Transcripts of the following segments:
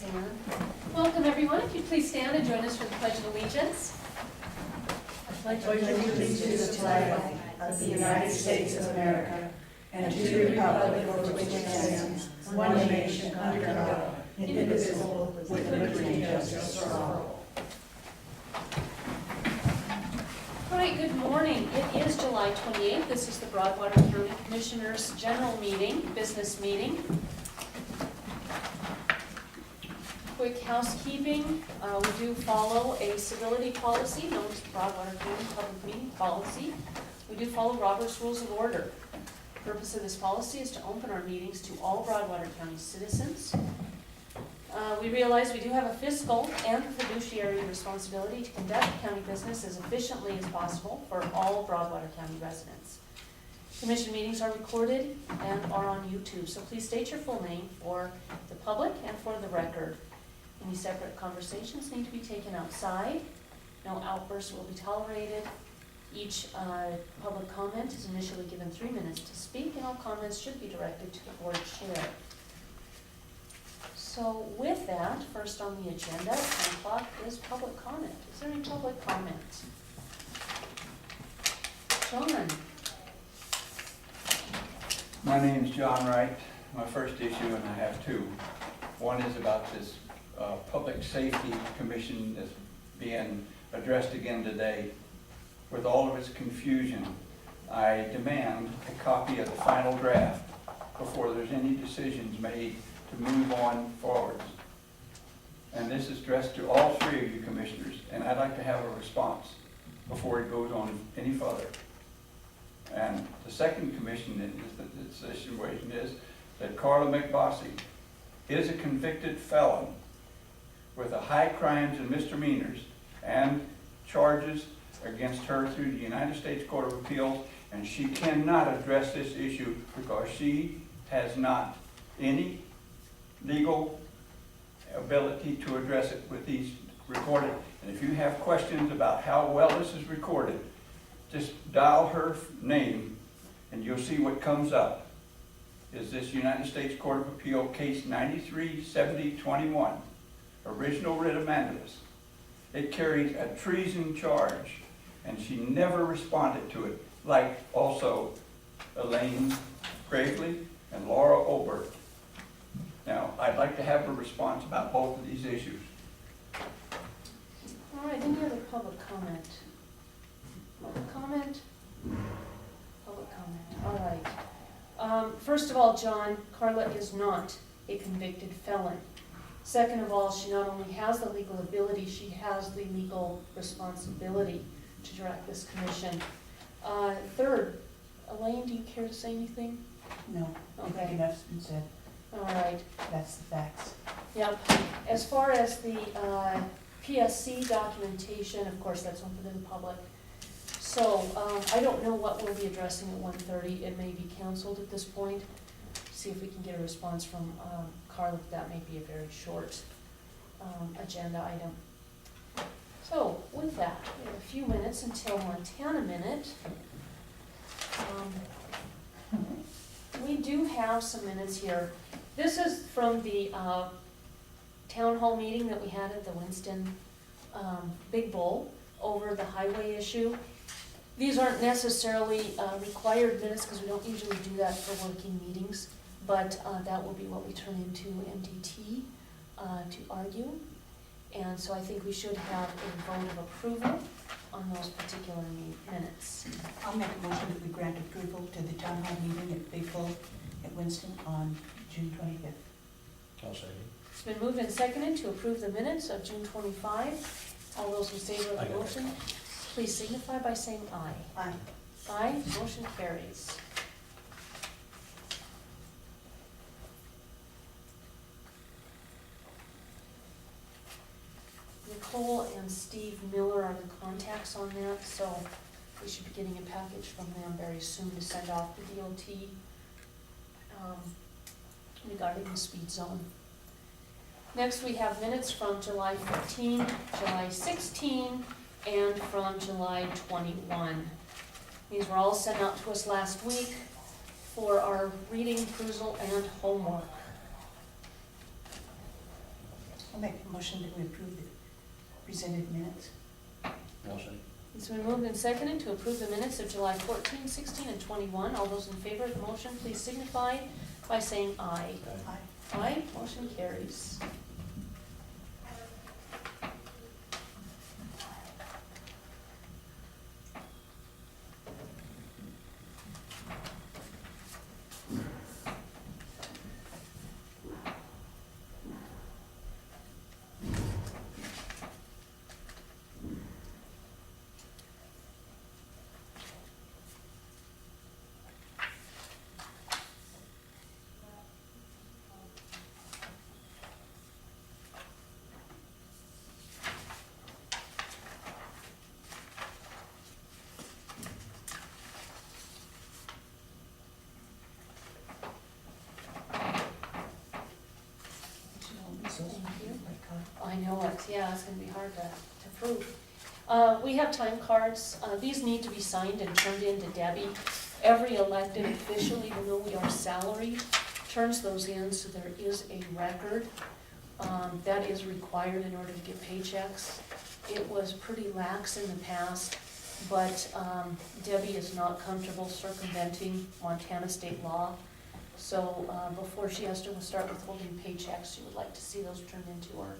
stand. Welcome, everyone. If you'd please stand and join us for the Pledge of Allegiance. I pledge allegiance to the flag of the United States of America and to the republic for which it stands, one nation under God, indivisible, with liberty and justice for all. All right, good morning. It is July 28th. This is the Broadwater County Commissioners' General Meeting, Business Meeting. Quick housekeeping. We do follow a civility policy known as the Broadwater County Public Meeting Policy. We do follow Robert's Rules of Order. The purpose of this policy is to open our meetings to all Broadwater County citizens. We realize we do have a fiscal and fiduciary responsibility to conduct county business as efficiently as possible for all Broadwater County residents. Commission meetings are recorded and are on YouTube, so please state your full name for the public and for the record. Any separate conversations need to be taken outside. No outbursts will be tolerated. Each public comment is initially given 3 minutes to speak, and all comments should be directed to the board chair. So with that, first on the agenda at 10 o'clock is public comment. Is there any public comment? John? My name is John Wright. My first issue, and I have two. One is about this Public Safety Commission that's being addressed again today. With all of its confusion, I demand a copy of the final draft before there's any decisions made to move on forward. And this is addressed to all three of you commissioners, and I'd like to have a response before it goes on any further. And the second commission in this situation is that Carla McBossy is a convicted felon with a high crimes and misdemeanors and charges against her through the United States Court of Appeals, and she cannot address this issue because she has not any legal ability to address it with these recorded. And if you have questions about how well this is recorded, just dial her name and you'll see what comes up. Is this United States Court of Appeal case 93-7021, original writ of mandamus. It carries a treason charge, and she never responded to it, like also Elaine Gravely and Laura Obert. Now, I'd like to have a response about both of these issues. All right, any other public comment? Public comment? Public comment, all right. First of all, John, Carla is not a convicted felon. Second of all, she not only has the legal ability, she has the legal responsibility to direct this commission. Third, Elaine, do you care to say anything? No, I think Okay. enough's been said. All right. That's the facts. Yep. As far as the PSC documentation, of course, that's open to the public. So I don't know what we'll be addressing at 1:30. It may be canceled at this point. See if we can get a response from Carla. That may be a very short agenda item. So with that, we have a few minutes until Montana Minute. We do have some minutes here. This is from the town hall meeting that we had at the Winston Big Bull over the highway issue. These aren't necessarily required minutes because we don't usually do that for working meetings, but that will be what we turn into MDT to argue. And so I think we should have a vote of approval on those particular minutes. I'll make a motion that we grant approval to the town hall meeting at Big Bull at Winston on June 25th. I'll second. It's been moved and seconded to approve the minutes of June 25. All those in favor of the motion, please signify by saying aye. Aye. Aye, motion carries. Nicole and Steve Miller are the contacts on that, so we should be getting a package from them very soon to send off to DOT regarding the speed zone. Next, we have minutes from July 15, July 16, and from July 21. These were all sent out to us last week for our reading, perusal, and homework. I'll make a motion that we approve the presented minutes. Motion. It's been moved and seconded to approve the minutes of July 14, 16, and 21. All those in favor of the motion, please signify by saying aye. Aye. Aye, motion carries. I know it, yeah, it's gonna be hard to prove. We have time cards, these need to be signed and turned in to Debbie. Every elected official, even though we are salaried, turns those in, so there is a record. That is required in order to get paychecks. It was pretty lax in the past, but Debbie is not comfortable circumventing Montana state law. So before she has to start withholding paychecks, she would like to see those turned into her.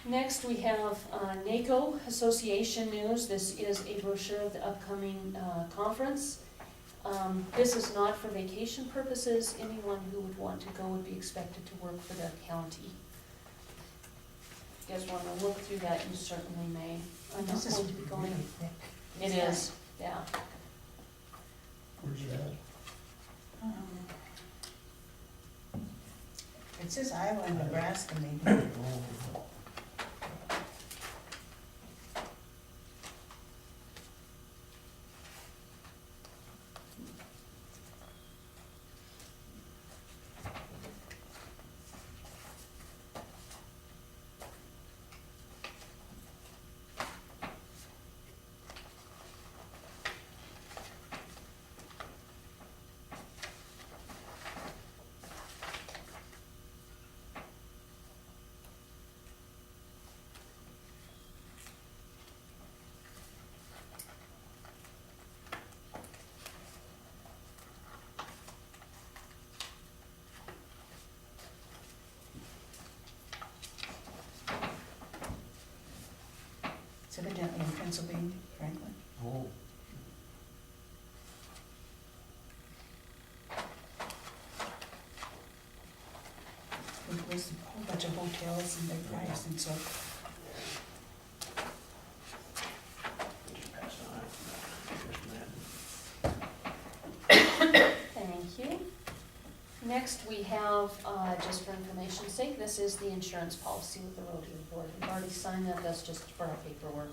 Next, we have NACO Association News. This is a brochure of the upcoming conference. This is not for vacation purposes. Anyone who would want to go would be expected to work for the county. If you guys want to look through that, you certainly may. I'm not going to be going. Really thick. It is, yeah. Where's it at? It says Iowa and Nebraska maybe. It's evidently in Pennsylvania, Franklin. Oh. It was a whole bunch of hotels and their price and so. Just pass it on. Thank you. Next, we have, just for information's sake, this is the insurance policy with the rodeo board. We've already signed that, that's just for our paperwork.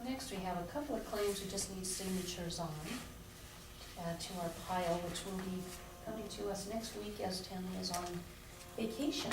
Next, we have a couple of claims we just need signatures on to add to our pile, which will be coming to us next week as Tammy is on vacation.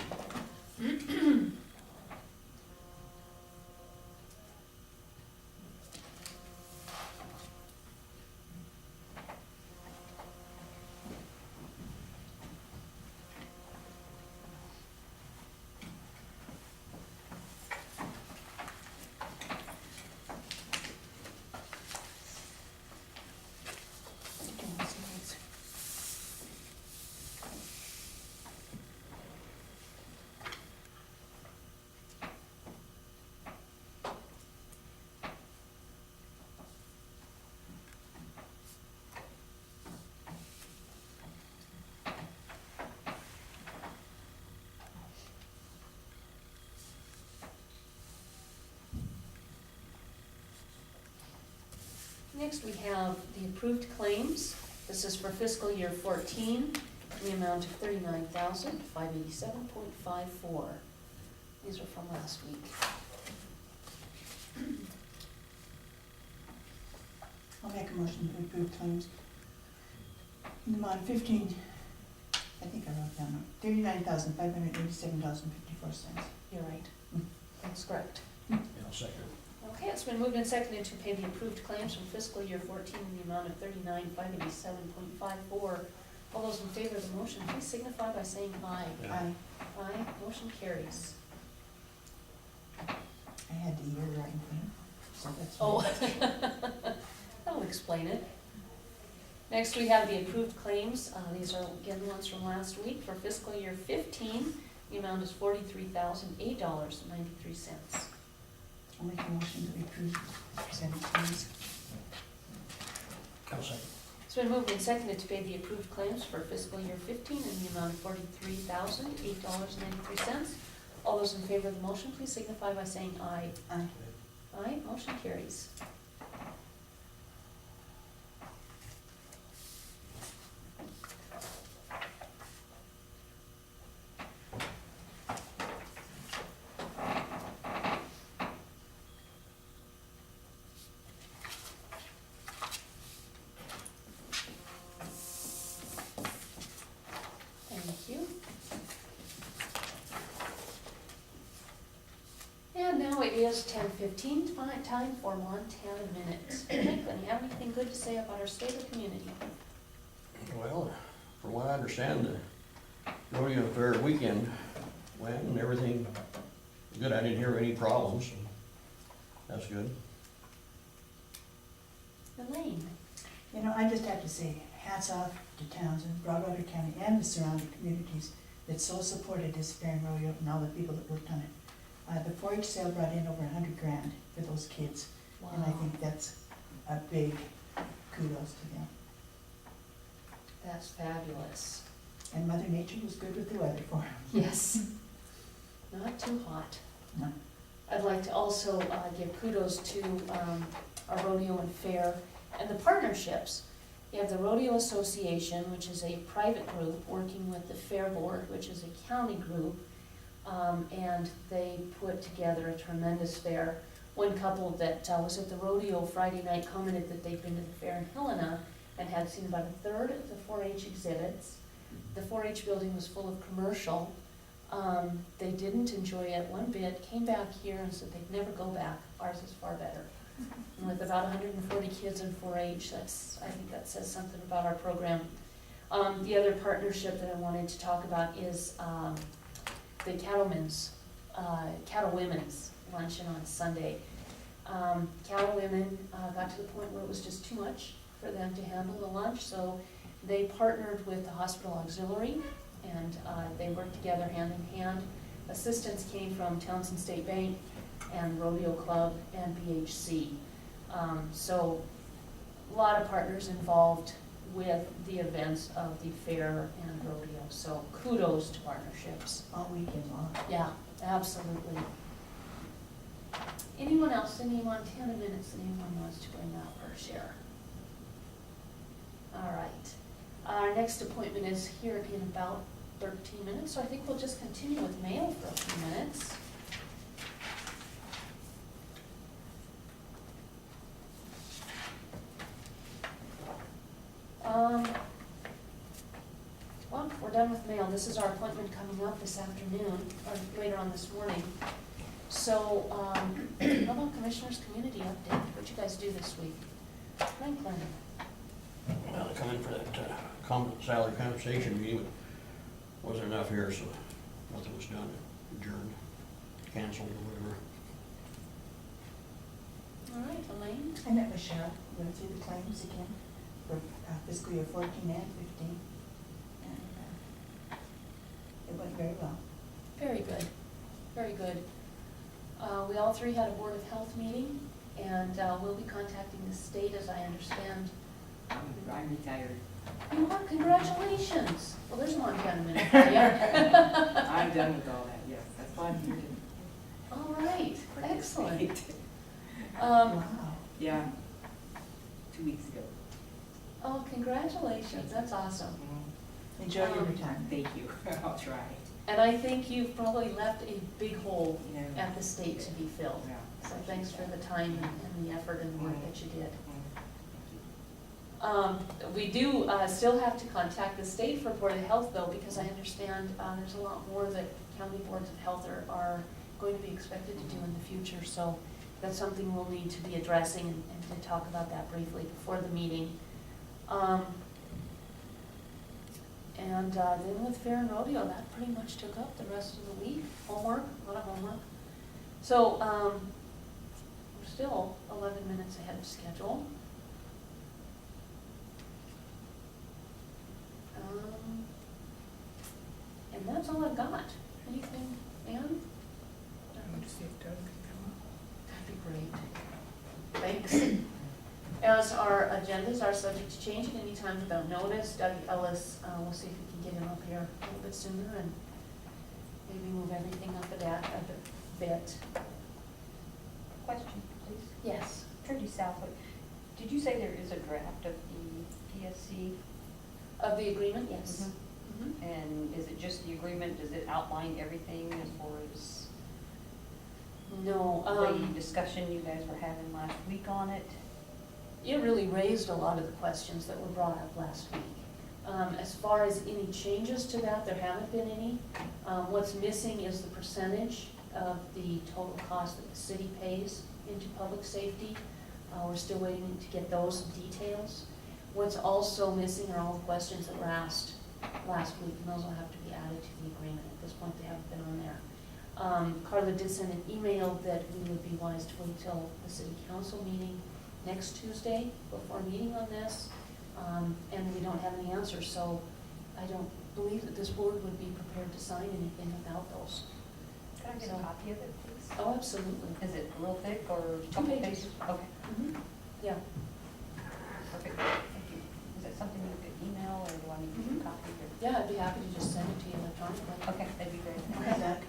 Next, we have the approved claims. This is for fiscal year 14, in the amount of $39,587.54. These are from last week. I'll make a motion to approve claims in the amount of 15, I think I wrote down, $39,587.54. You're right. Mm. That's correct. Yeah, I'll second. Okay, it's been moved and seconded to pay the approved claims from fiscal year 14 in the amount of $39,587.54. All those in favor of the motion, please signify by saying aye. Yeah. Aye. Aye, motion carries. I had the year right in front, so that's. Oh, that'll explain it. Next, we have the approved claims. These are again the ones from last week for fiscal year 15. The amount is $43,008.93. I'll make a motion to approve percentage claims. I'll second. It's been moved and seconded to pay the approved claims for fiscal year 15 in the amount of $43,008.93. All those in favor of the motion, please signify by saying aye. Aye. Aye, motion carries. Thank you. And now it is 10:15, time for Montana Minutes. Franklin, you have anything good to say about our state or community? Well, from what I understand, the rodeo fair weekend went and everything good. I didn't hear any problems. So that's good. Elaine? You know, I just have to say, hats off to Townsend, Broadwater County, and the surrounding communities that so supported this fair and rodeo and all the people that worked on it. The 4-H sale brought in over $100,000 for those kids, and I Wow, think that's a big kudos to them. that's fabulous. And Mother Nature was good with the weather for them. Yes. Not too hot. No. I'd like to also give kudos to our rodeo and fair and the partnerships. You have the Rodeo Association, which is a private group working with the Fair Board, which is a county group. And they put together a tremendous fair. One couple that was at the rodeo Friday night commented that they'd been to the fair in Helena and had seen about a third of the 4-H exhibits. The 4-H building was full of commercial. They didn't enjoy it one bit, came back here and said they'd never go back. Ours is far better. And with about 140 kids in 4-H, I think that says something about our program. The other partnership that I wanted to talk about is the Cattle Women's Luncheon on Sunday. Cattle Women got to the point where it was just too much for them to handle the lunch, so they partnered with the Hospital Auxiliary, and they worked together hand in hand. Assistance came from Townsend State Bank and Rodeo Club and BHC. So a lot of partners involved with the events of the fair and rodeo, so kudos to partnerships. All weekend long. Yeah, absolutely. Anyone else, any Montana Minutes that anyone wants to bring up or share? All right. Our next appointment is here in about 13 minutes, so I think we'll just continue with mail for a few minutes. Well, we're done with mail. This is our appointment coming up this afternoon, or later on this morning. So, how about Commissioners' Community Update? What'd you guys do this week? Franklin? Well, I come in for that salary compensation meeting, but wasn't enough here, so nothing was done, adjourned, canceled or whatever. All right, Elaine? I met with Cheryl, went through the claims again for fiscal year 14 and 15. And it went very well. Very good, very good. We all three had a Board of Health meeting, and we'll be contacting the state, as I understand. I'm retired. You are, congratulations. Well, there's Montana Minute for you. I'm done with all that, yes, that's why I'm here to All right, excellent. participate. Wow. Yeah. 2 weeks ago. Oh, congratulations, that's awesome. Enjoy your retirement. Thank you, I'll try. And I think you've probably left a big hole Yeah. at the state to be filled. Yeah. So thanks for the time and the effort and the work that you did. We do still have to contact the state for Board of Health though, because I understand there's a lot more that county boards of health are going to be expected to do in the future. So that's something we'll need to be addressing and to talk about that briefly before the meeting. And then with Fair and Rodeo, that pretty much took up the rest of the week. Homework, a lot of homework. So we're still 11 minutes ahead of schedule. And that's all I've got. Anything, Ann? I'm going to see if Doug can come up. That'd be great. Thanks. As our agendas are subject to change at any time without notice, Doug Ellis, we'll see if we can get him up here a little bit sooner and maybe move everything up a bit. Question, please. Yes. Trudy Southwick, did you say there is a draft of the PSC? Of the agreement, yes. Mhm. And is it just the agreement, does it outline everything as far as No, the discussion you guys were having last week on it? it really raised a lot of the questions that were brought up last week. As far as any changes to that, there haven't been any. What's missing is the percentage of the total cost that the city pays into public safety. We're still waiting to get those details. What's also missing are all the questions that were asked last week, and those will have to be added to the agreement. At this point, they haven't been on there. Carla did send an email that we would be wise to wait till the city council meeting next Tuesday before meeting on this, and we don't have any answers, so I don't believe that this board would be prepared to sign anything without those. Can I get a copy of it, please? Oh, absolutely. Is it real thick or? a couple pages. Okay, Mhm. Yeah. perfect, thank you. Is that something you could email or do I need to Mhm. copy or? Yeah, I'd be happy to just send it to you electronically. Okay, that'd be great. Hi, Zach.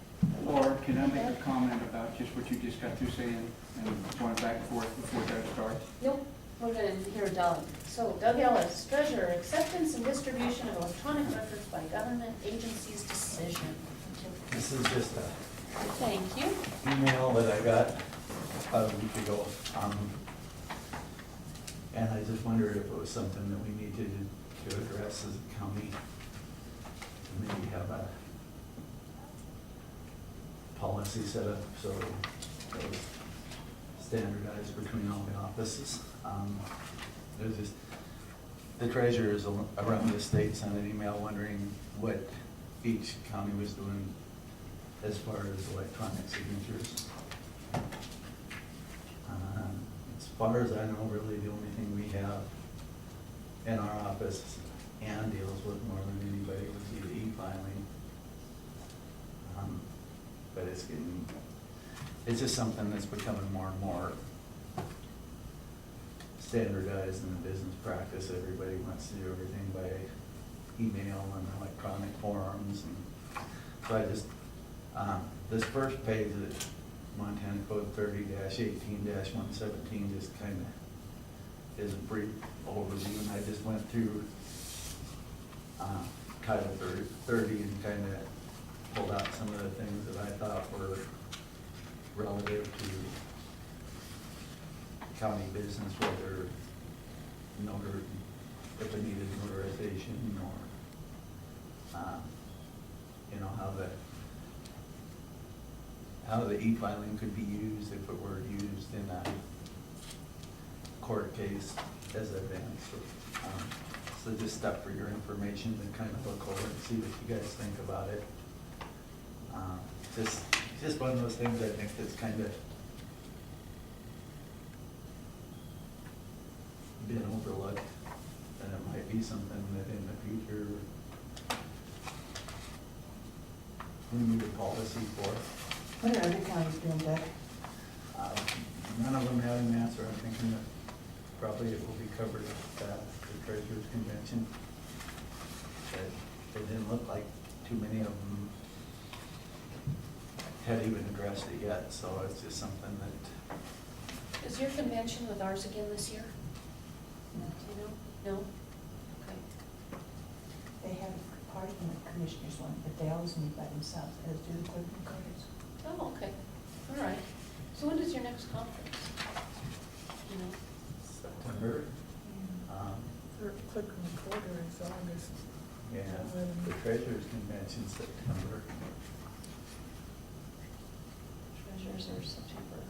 Or can I make a comment about just what you just got through saying and going back and forth before Doug starts? Nope, we're gonna hear Doug. So Doug Ellis, treasurer, acceptance and distribution of electronic records by government agencies decision. This is just a Thank you. email that I got about a week ago. And I just wondered if it was something that we needed to address as a county. Maybe have a policy set up so it was standardized between all the offices. It was just, the treasurer is around the state sent an email wondering what each county was doing as far as electronic signatures. As far as I know, really the only thing we have in our office and deals with more than anybody would be the e-filing. But it's just something that's becoming more and more standardized in the business practice. Everybody wants to do everything by email and electronic forms, and so I just, this first page of Montana Code 30-18-117 just kind of is a brief overview, and I just went through Title 30 and kind of pulled out some of the things that I thought were relative to county business, whether if it needed notarization or, how the e-filing could be used if it were used in a court case as evidence. So just stuff for your information to kind of look over and see what you guys think about it. Just one of those things I think that's kind of been overlooked, and it might be something that in the future we need a policy for. What are other counties doing, Doug? None of them have an answer. I'm thinking that probably it will be covered at the Treasurers Convention. But it didn't look like too many of them had even addressed it yet, so it's just something that, Is your convention with ours again this year? Do you know? No? Okay. They have a part of the commissioners one, but they always meet by themselves, as do the clerk and recorders. Oh, okay, all right. So when is your next conference? You know? September, Clerk and recorder is August. yeah, the treasurer's convention September. Treasures are September.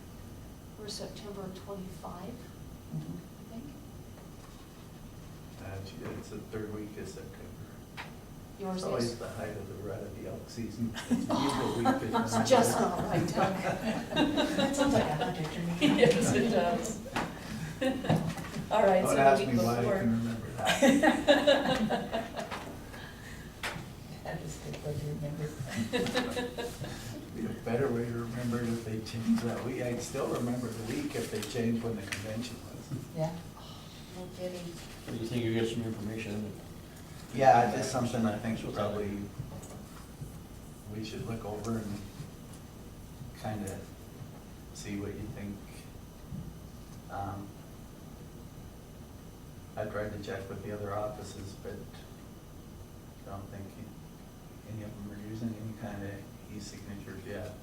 We're September 25, I think. It's the third week of September. Yours It's always is? the height of the rut of the elk season. It's the usual week is It's when just I- not right, Doug. That sounds like a hunter to me. Yes, it does. All right, so Don't the ask week me why I before. can remember that. That is good way to remember. Be a better way to remember it if they changed that week. I'd still remember the week if they changed when the convention was. Yeah. No kidding. Do you think you get some information? Yeah, that's something I think probably we should look over and kind of see what you think. I tried to check with the other offices, but don't think any of them are using any kind of e-signatures yet.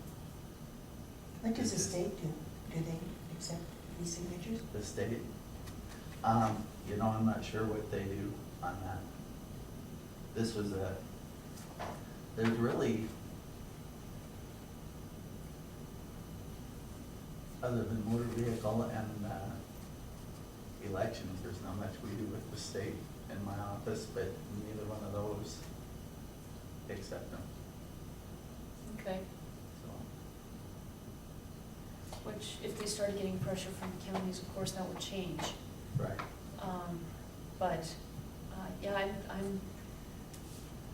What does the state do? Do they accept e-signatures? The state, you know, I'm not sure what they do on that. This was there's really, other than motor vehicle and, elections, there's not much we do with the state in my office, but neither one of those accept them, Okay, so. which if they started getting pressure from the counties, of course, that would change. Right. But, yeah, I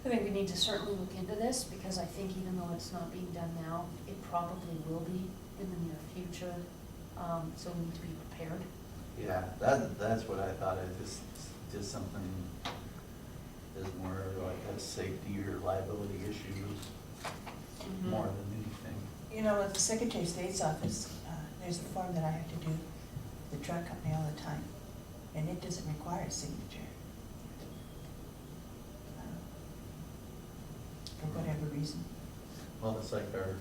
think we need to certainly look into this, because I think even though it's not being done now, it probably will be in the near future. So we need to be prepared. Yeah, that's what I thought, just something is more like a safety or liability issues, more than anything. You know, at the Secretary of State's office, there's a form that I have to do with the truck company all the time, and it doesn't require a signature. For whatever reason. Well, it's like our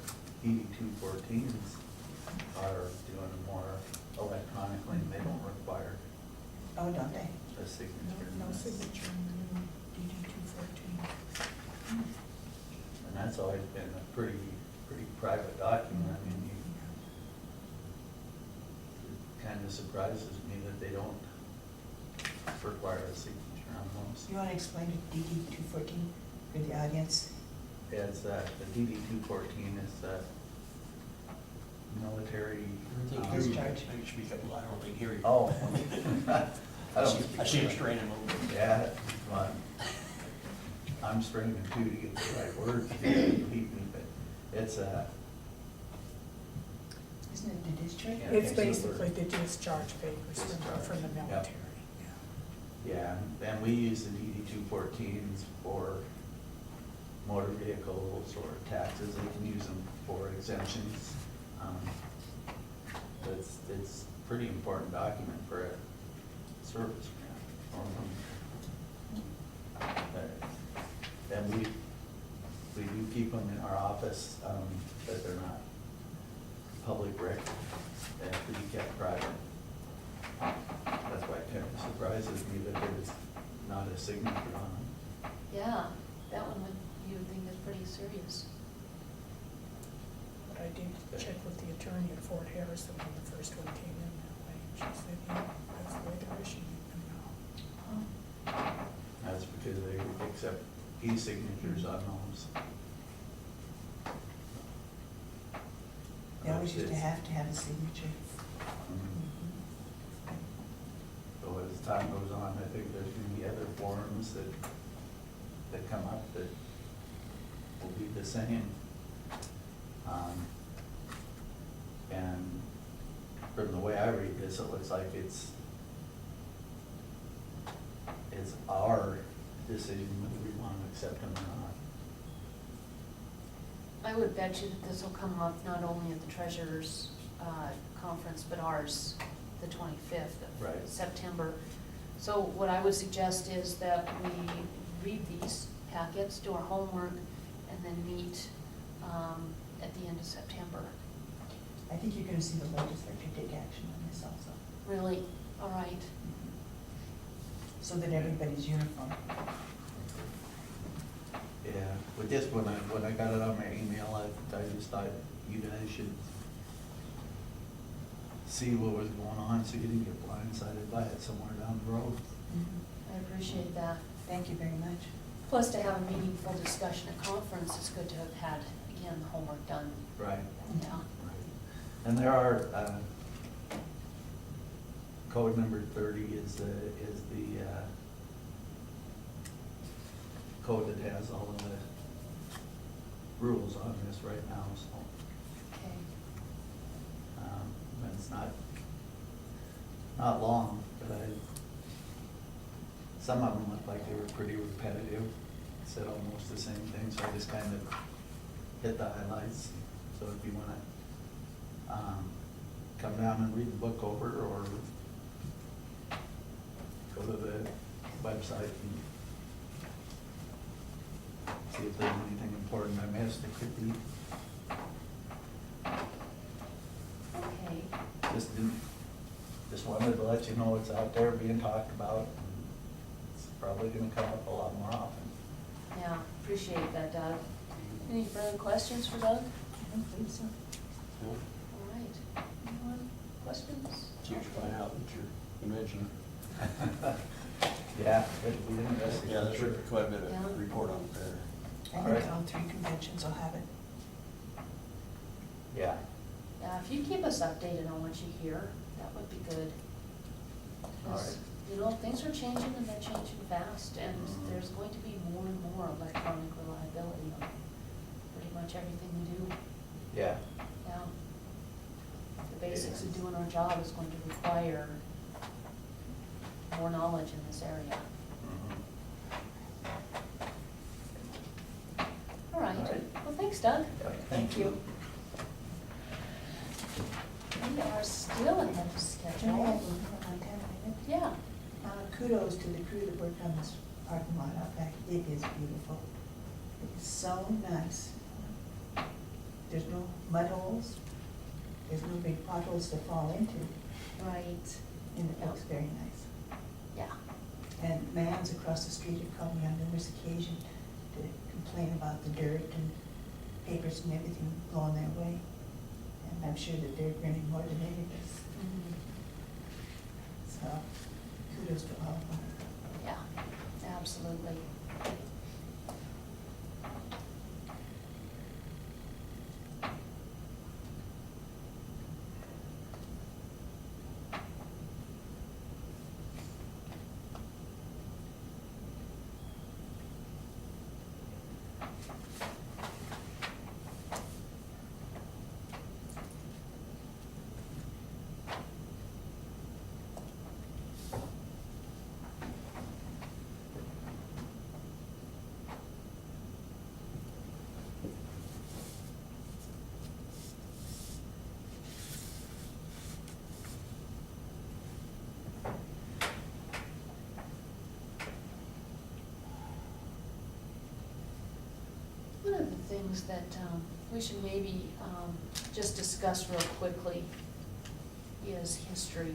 ED 214s are doing it more electronically, and they don't require Oh, don't they? a signature. No signature in the new DD 214. And that's always been a pretty private document. I mean, it kind of surprises me that they don't require a signature on those. You want to explain DD 214 for the audience? It's the DD 214 is the military. Discharge. Maybe speak up, I don't think hear you. Oh. I see him straining a little bit. Yeah, well, I'm straining too to get the right words to beat me, but it's a. Isn't it the discharge? Yeah. It's Okay, so basically we're- the discharge papers from the military. Yeah, and we use the DD 214s for motor vehicles or taxes. They can use them for exemptions. It's a pretty important document for a service grant. And we do keep them in our office, but they're not public record. They have to be kept private. That's why it kind of surprises me that there's not a signature on them. Yeah, that one would, you would think is pretty serious. But I did check with the attorney at Fort Harrison when the first one came in that way. She said, yeah, that's the way they're issuing them now. That's because they accept e-signatures on those. They always used to have a signature. Mhm. So as time goes on, I think there's gonna be other forms that come up that will be the same. And from the way I read this, it looks like it's our decision whether we want to accept them or not. I would bet you that this will come up not only at the treasurer's conference, but ours, the 25th Right. of September. So what I would suggest is that we read these packets, do our homework, and then meet at the end of September. I think you're gonna see the legislature take action on this also, Really? All right. so that everybody's uniform. Yeah, with this, when I got it on my email, I just thought you guys should see what was going on, so you didn't get blindsided by it somewhere down the road. I appreciate that. Thank you very much. Plus, to have a meaningful discussion at conference, it's good to have had, again, the homework done. Right. Yeah. And there are, code number 30 is the code that has all of the rules on this right now, so, Okay. and it's not long, but some of them looked like they were pretty repetitive, said almost the same thing, so I just kind of hit the highlights. So if you wanna, come down and read the book over, or go to the website and see if there's anything important I missed, it could be. Okay. Just wanted to let you know it's out there being talked about. It's probably gonna come up a lot more often. Yeah, appreciate that, Doug. Any further questions for Doug? I don't believe so. No? All right. Anyone? Questions? So you should find out at your convention. Yeah, it'd be interesting. Yeah, there's quite a bit Yeah. of report on it there. I All think right. all three conventions will have it. Yeah, Yeah, if you keep us updated on what you hear, that would be good. All 'Cause, right. you know, things are changing and they're changing fast, and Mhm. there's going to be more and more electronic reliability on pretty much everything we do. yeah. Yeah. The basics of doing our job is going to require more knowledge in this area. All right. All right. Well, thanks, Doug. Thank you. We are still ahead of Can I have schedule. one 10 minutes? Yeah. Kudos to the crew that worked on this parking lot out back. It is beautiful. It is so nice. There's no mud holes. There's no big potholes to fall into, Right. and it looks very nice. Yeah. And Mans across the street have called me on numerous occasions to complain about the dirt and papers and everything blowing their way. And I'm sure that they're grinning more than any of us. Mhm. So kudos to all of them. Yeah, absolutely. One of the things that we should maybe just discuss real quickly is history.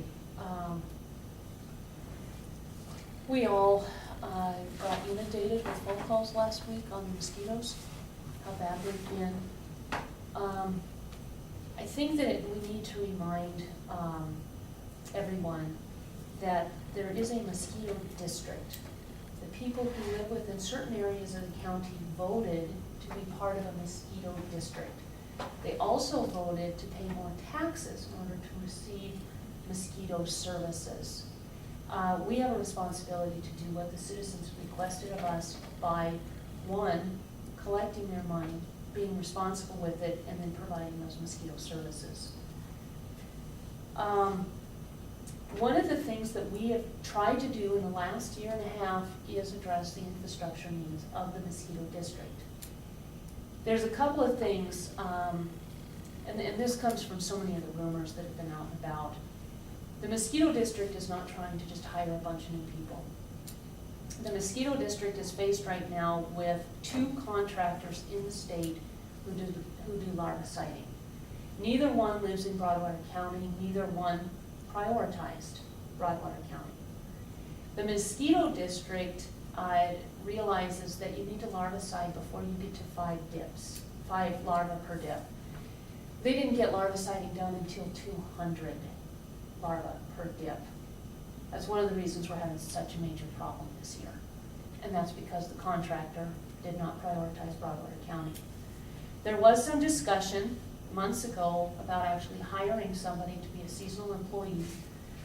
We all got inundated with phone calls last week on the mosquitoes, how bad they've been. I think that we need to remind everyone that there is a mosquito district. The people who live within certain areas of the county voted to be part of a mosquito district. They also voted to pay more taxes in order to receive mosquito services. We have a responsibility to do what the citizens requested of us by, one, collecting their money, being responsible with it, and then providing those mosquito services. One of the things that we have tried to do in the last year and a half is address the infrastructure needs of the mosquito district. There's a couple of things, and this comes from so many of the rumors that have been out and about. The mosquito district is not trying to just hire a bunch of new people. The mosquito district is faced right now with 2 contractors in the state who do larviciting. Neither one lives in Broadwater County, neither one prioritized Broadwater County. The mosquito district realizes that you need to larvicide before you get to 5 dips, 5 larvae per dip. They didn't get larviciding done until 200 larvae per dip. That's one of the reasons we're having such a major problem this year. And that's because the contractor did not prioritize Broadwater County. There was some discussion months ago about actually hiring somebody to be a seasonal employee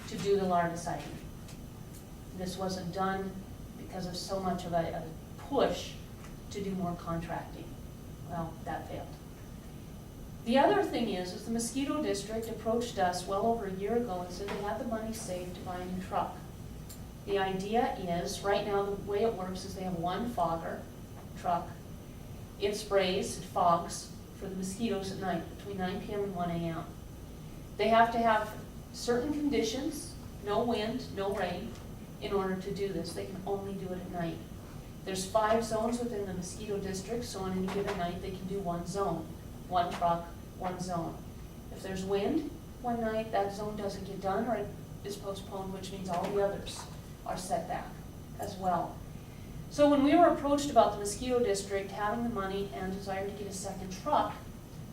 to do the larviciding. This wasn't done because of so much of a push to do more contracting. Well, that failed. The other thing is the mosquito district approached us well over a year ago and said they had the money saved to buy a new truck. The idea is, right now, the way it works is they have one fogger truck. It sprays, it fogs for the mosquitoes at night between 9 p.m. and 1 a.m. They have to have certain conditions, no wind, no rain, in order to do this. They can only do it at night. There's 5 zones within the mosquito district, so on any given night they can do one zone, one truck, one zone. If there's wind one night, that zone doesn't get done or it is postponed, which means all the others are set back as well. So when we were approached about the mosquito district having the money and desire to get a second truck,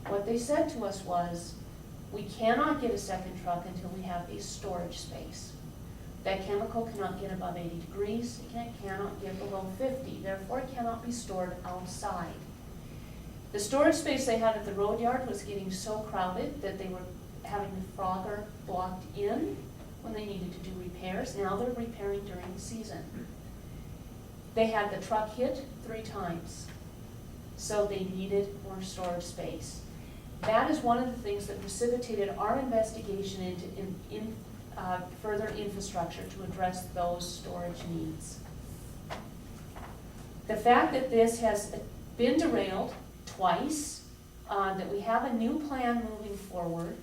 what they said to us was, we cannot get a second truck until we have a storage space. That chemical cannot get above 80 degrees, it cannot get below 50, therefore it cannot be stored outside. The storage space they had at the road yard was getting so crowded that they were having the frogger blocked in when they needed to do repairs. Now they're repairing during the season. They had the truck hit 3 times, so they needed more storage space. That is one of the things that precipitated our investigation into further infrastructure to address those storage needs. The fact that this has been derailed twice, that we have a new plan moving forward,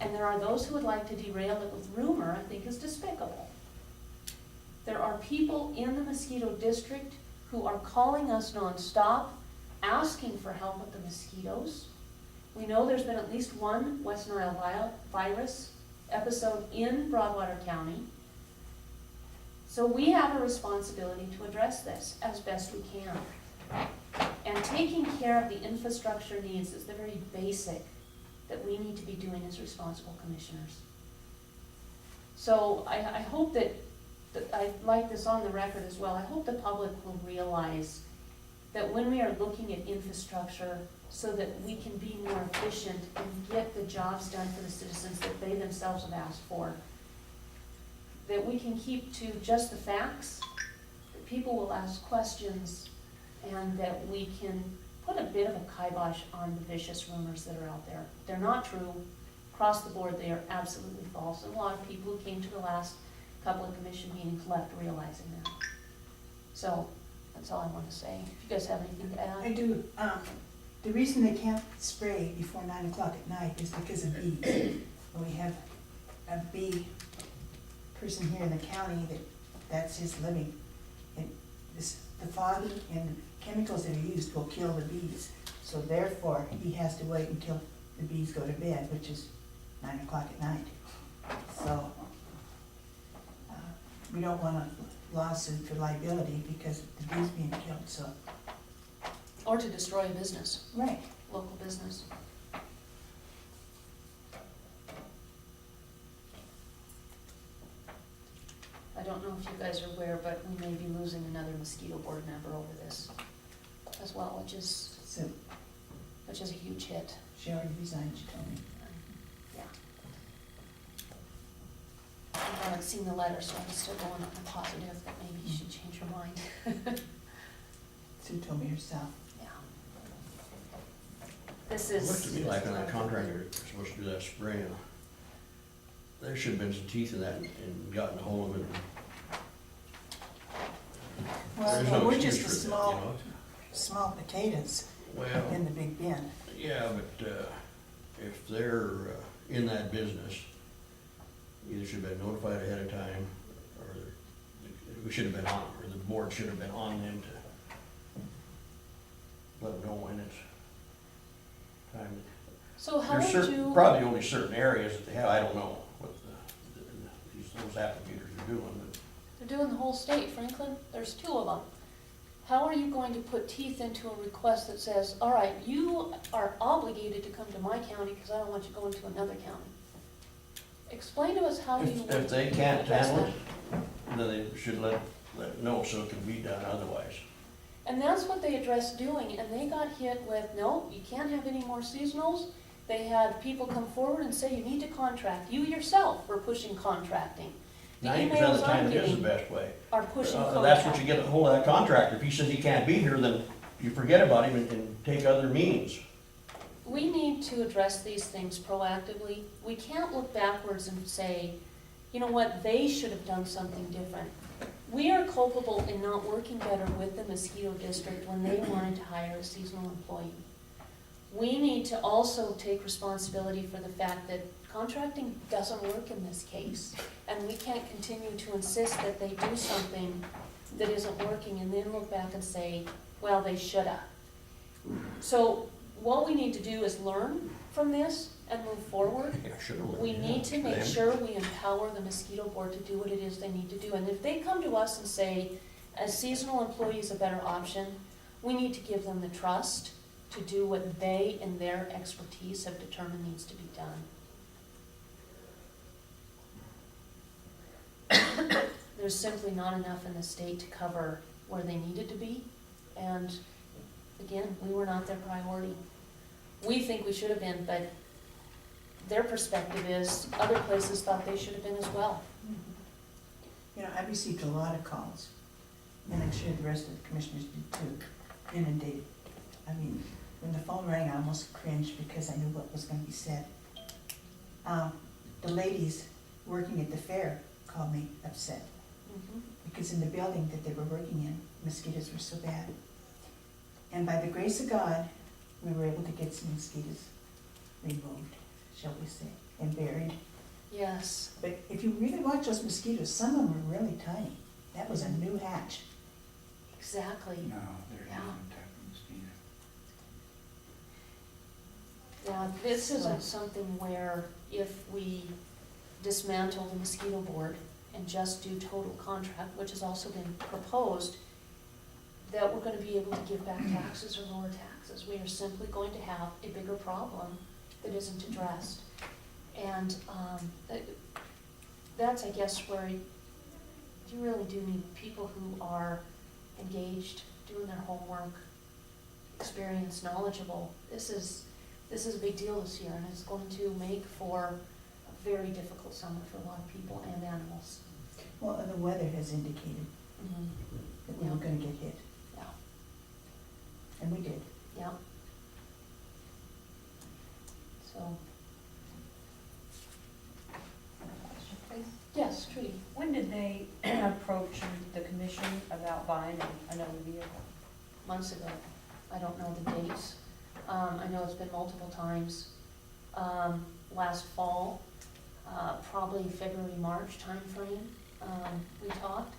and there are those who would like to derail it with rumor, I think is despicable. There are people in the mosquito district who are calling us nonstop, asking for help with the mosquitoes. We know there's been at least one West Nile virus episode in Broadwater County. So we have a responsibility to address this as best we can. And taking care of the infrastructure needs is the very basic that we need to be doing as responsible commissioners. So I hope that I'd like this on the record as well. I hope the public will realize that when we are looking at infrastructure so that we can be more efficient and get the jobs done for the citizens that they themselves have asked for, that we can keep to just the facts, that people will ask questions, and that we can put a bit of a kibosh on the vicious rumors that are out there. They're not true. Across the board, they are absolutely false. And a lot of people who came to the last couple of commission meetings left realizing that. So that's all I want to say. If you guys have anything to add. I do. The reason they can't spray before 9 o'clock at night is because of bees. We have a bee person here in the county that's his living. And the fog and chemicals that are used will kill the bees. So therefore, he has to wait until the bees go to bed, which is 9 o'clock at night. So we don't want a lawsuit for liability because the bees being killed, so. Or to destroy a business, Right. local business. I don't know if you guys are aware, but we may be losing another mosquito board member over this as well, which is So a huge hit. she already resigned, she told me. Yeah. I haven't seen the letter, so I'm still going on the positive that maybe you should change your mind. Sue told me herself. Yeah. This It is. looks to me like on that contractor that's supposed to do that spraying, there should have been some teeth in that and gotten a hold of it. There's no We're excuse just the for that, you know? small potatoes Well, in the big bin. yeah, but if they're in that business, either should have been notified ahead of time, or we should have been on, or the board should have been on them to let them know when it's time. So how There's would certain, you, probably only certain areas that they have, I don't know what those applicators are doing, but they're doing the whole state, Franklin, there's 2 of them. How are you going to put teeth into a request that says, all right, you are obligated to come to my county because I don't want you going to another county? Explain to us how you would if they can't address handle that. it, then they should let it know so it can be done otherwise. And that's what they addressed doing, and they got hit with, no, you can't have any more seasonals. They had people come forward and say, you need to contract. You yourself were pushing contracting. The 90% of emails the time, I'm it is the getting best way. are pushing contracting. That's what you get a hold of that contractor. If he says he can't be here, then you forget about him and take other means. We need to address these things proactively. We can't look backwards and say, you know what, they should have done something different. We are culpable in not working better with the mosquito district when they wanted to hire a seasonal employee. We need to also take responsibility for the fact that contracting doesn't work in this case. And we can't continue to insist that they do something that isn't working and then look back and say, well, they shoulda. So what we need to do is learn from this and move forward. Yeah, should have. We need to make sure we empower the mosquito board to do what it is they need to do. And if they come to us and say, a seasonal employee is a better option, we need to give them the trust to do what they and their expertise have determined needs to be done. There's simply not enough in the state to cover where they needed to be. And again, we were not their priority. We think we should have been, but their perspective is other places thought they should have been as well. You know, I received a lot of calls, and I'm sure the rest of the commissioners did too, inundated. I mean, when the phone rang, I almost cringed because I knew what was gonna be said. The ladies working at the fair called me upset, because in the building that they were working in, mosquitoes were so bad. And by the grace of God, we were able to get some mosquitoes removed, shall we say, and buried. Yes. But if you really watch those mosquitoes, some of them are really tiny. That was a new hatch. Exactly. No, they're Yeah. different type of mosquito. Yeah, this isn't something where if we dismantle the mosquito board and just do total contract, which has also been proposed, that we're gonna be able to give back taxes or lower taxes. We are simply going to have a bigger problem that isn't addressed. And that's, I guess, where you really do need people who are engaged, doing their homework, experienced, knowledgeable. This is a big deal this year, and it's going to make for a very difficult summer for a lot of people and animals. Well, and the weather has indicated that we were gonna get hit, Yeah, and we did. yeah. So, Question, please. yes, Trudy. When did they approach the commission about buying another vehicle? Months ago. I don't know the dates. I know it's been multiple times. Last fall, probably February, March timeframe, we talked.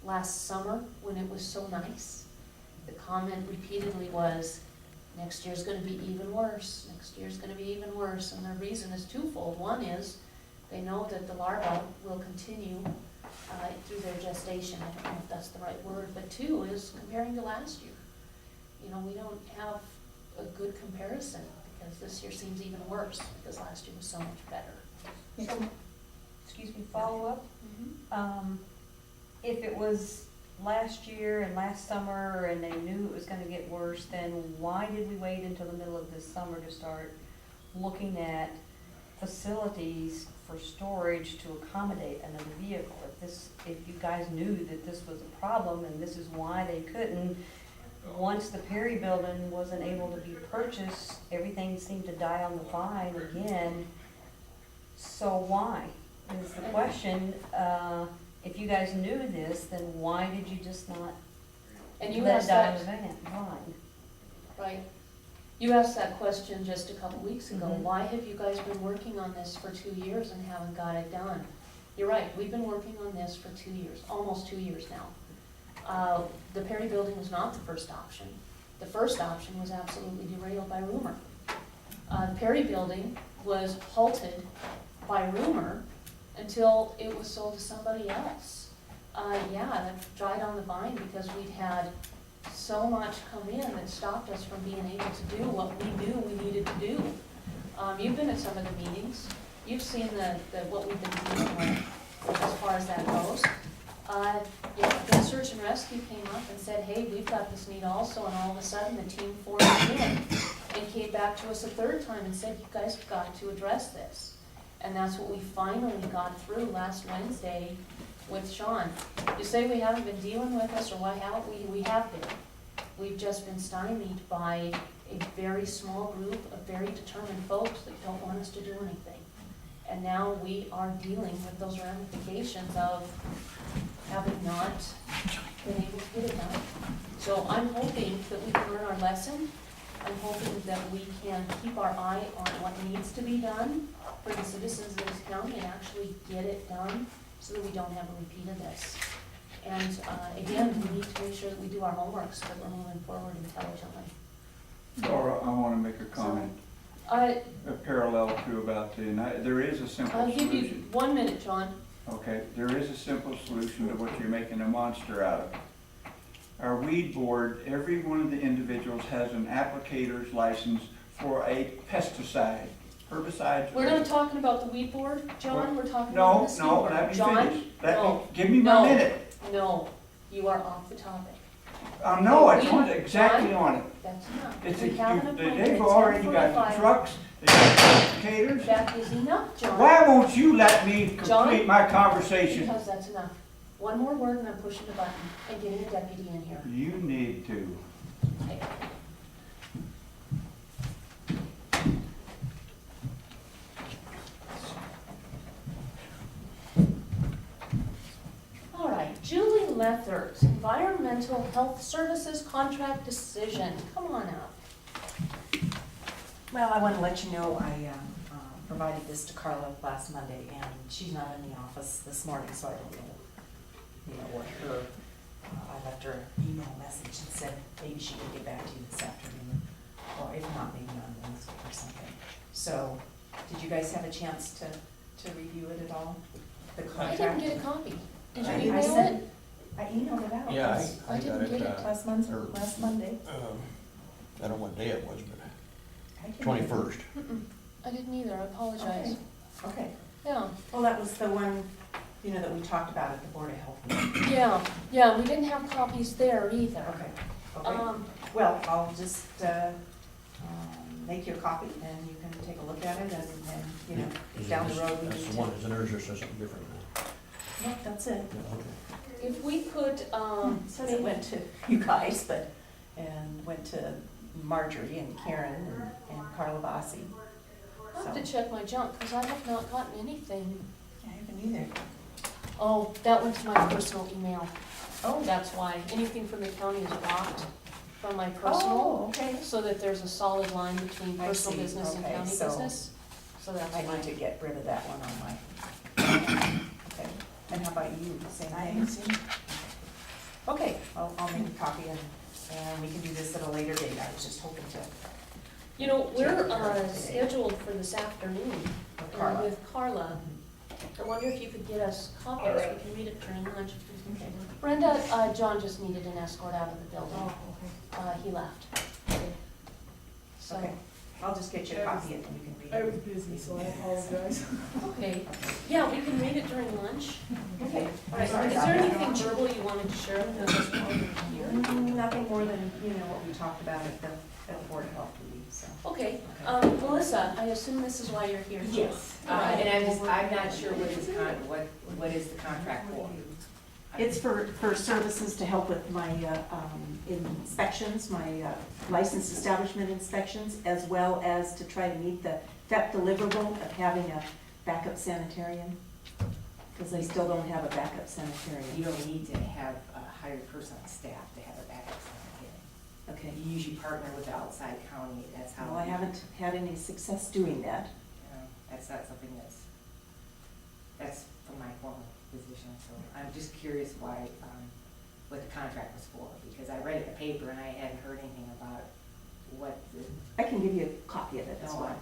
Last summer, when it was so nice, the comment repeatedly was, next year's gonna be even worse, next year's gonna be even worse. And the reason is twofold. One is, they know that the larvae will continue through their gestation. I don't know if that's the right word, but 2 is comparing to last year. You know, we don't have a good comparison because this year seems even worse because last year was so much better. So, excuse me, follow up? If it was last year and last summer and they knew it was gonna get worse, then why did we wait until the middle of this summer to start looking at facilities for storage to accommodate another vehicle? If you guys knew that this was a problem and this is why they couldn't, once the Perry building wasn't able to be purchased, everything seemed to die on the vine again. So why is the question? If you guys knew this, then why did you just not And you let it asked die on that, the vine? right? You asked that question just a couple weeks ago. Mhm. Why have you guys been working on this for 2 years and haven't got it done? You're right, we've been working on this for 2 years, almost 2 years now. The Perry Building was not the first option. The first option was absolutely derailed by rumor. The Perry Building was halted by rumor until it was sold to somebody else. Yeah, that dried on the vine because we'd had so much come in that stopped us from being able to do what we knew we needed to do. You've been at some of the meetings, you've seen what we've been dealing with as far as that goes. Yeah, then Search and Rescue came up and said, hey, we've got this need also, and all of a sudden the team formed in and came back to us a third time and said, you guys have got to address this. And that's what we finally got through last Wednesday with Sean. You say we haven't been dealing with this, or why haven't we? We have been. We've just been stymied by a very small group of very determined folks that don't want us to do anything. And now we are dealing with those ramifications of having not been able to get it done. So I'm hoping that we can learn our lesson. I'm hoping that we can keep our eye on what needs to be done for the citizens of this county and actually get it done so that we don't have a repeat of this. And again, we need to make sure that we do our homework so that we're moving forward intelligently. Laura, I want to make a comment, a parallel to about there is a simple I'll give you solution. 1 minute, John. Okay, there is a simple solution to what you're making a monster out of. Our weed board, every one of the individuals has an applicator's license for a pesticide, herbicide. We're not talking about the weed board, John, we're talking about No, the mosquito no, board. let me John, finish. Let me, no, give me no. my minute. No, you are off the topic. No, it's We- on, exactly John, on it. That's enough. It's We have an appointment they've at already got the 10:45. trucks, they got the applicators. That is enough, John. Why won't you let me John? complete my conversation? Because that's enough. One more word and I'm pushing the button and getting a deputy in here. You need to. Okay. All right, Julie Lethert, Environmental Health Services Contract Decision. Come on up. Well, I want to let you know, I provided this to Carla last Monday, and she's not in the office this morning, so I don't know, what her, I left her an email message and said maybe she could get back to you this afternoon, or if not, maybe on Wednesday or something. So, did you guys have a chance to review it at all? The I contract? didn't get a copy. Did you I email sent- it? I emailed it out. Yeah, I I didn't got get it, it. Last Monday. I don't know what day it was, but I can- 21st. Mm-mm, I didn't either, I apologize. Okay, Yeah, well, that was the one, that we talked about at the Board of Health meeting. yeah, we didn't have copies there either. Okay. Well, I'll just make you a copy and you can take a look at it and Is it down the just- road we That's need the to. one, isn't it, or is there something different? No, that's it. Yeah, okay. If we could, It says it went to you guys, and went to Marjorie and Karen and Carla Bassi. I'll have to check my junk, because I have not gotten anything. I haven't either. Oh, that went to my personal email. Oh, that's why. Anything from the county is blocked from my personal, Oh, okay. so that there's a solid line between I personal see. business and Okay, county so business. So that's I why. need to get rid of that one on my. Okay, and how about you, same thing? Okay, I'll make a copy and we can do this at a later date. I was just hoping to. You know, we're Today. scheduled for this afternoon With Carla. with Carla. I wonder if you could get us copies, we can read it during lunch. Okay. Brenda, John just needed an escort out of the building. Oh, He left. So, Okay, I'll just get you a copy and you can read it. I was busy, so I apologize. okay, yeah, we can read it during lunch. Okay. All right, is there anything verbal you wanted to share with us while you're here? Nothing more than, what we talked about at the Board of Health meeting, so. Okay, Melissa, I assume this is why you're here. Yes, and I'm not sure what is the contract for? It's for services to help with my inspections, my licensed establishment inspections, as well as to try to meet the FEP deliverable of having a backup sanitarium, because they still don't have a backup sanitarium. You don't need to have a hired person on staff to have a backup sanitarium. Okay. You usually partner with the outside county, that's how. Well, I haven't had any success doing that. That's not something that's from my former position, so I'm just curious why, what the contract was for, because I read it in the paper and I hadn't heard anything about what the, I can give you a copy of it as no, well.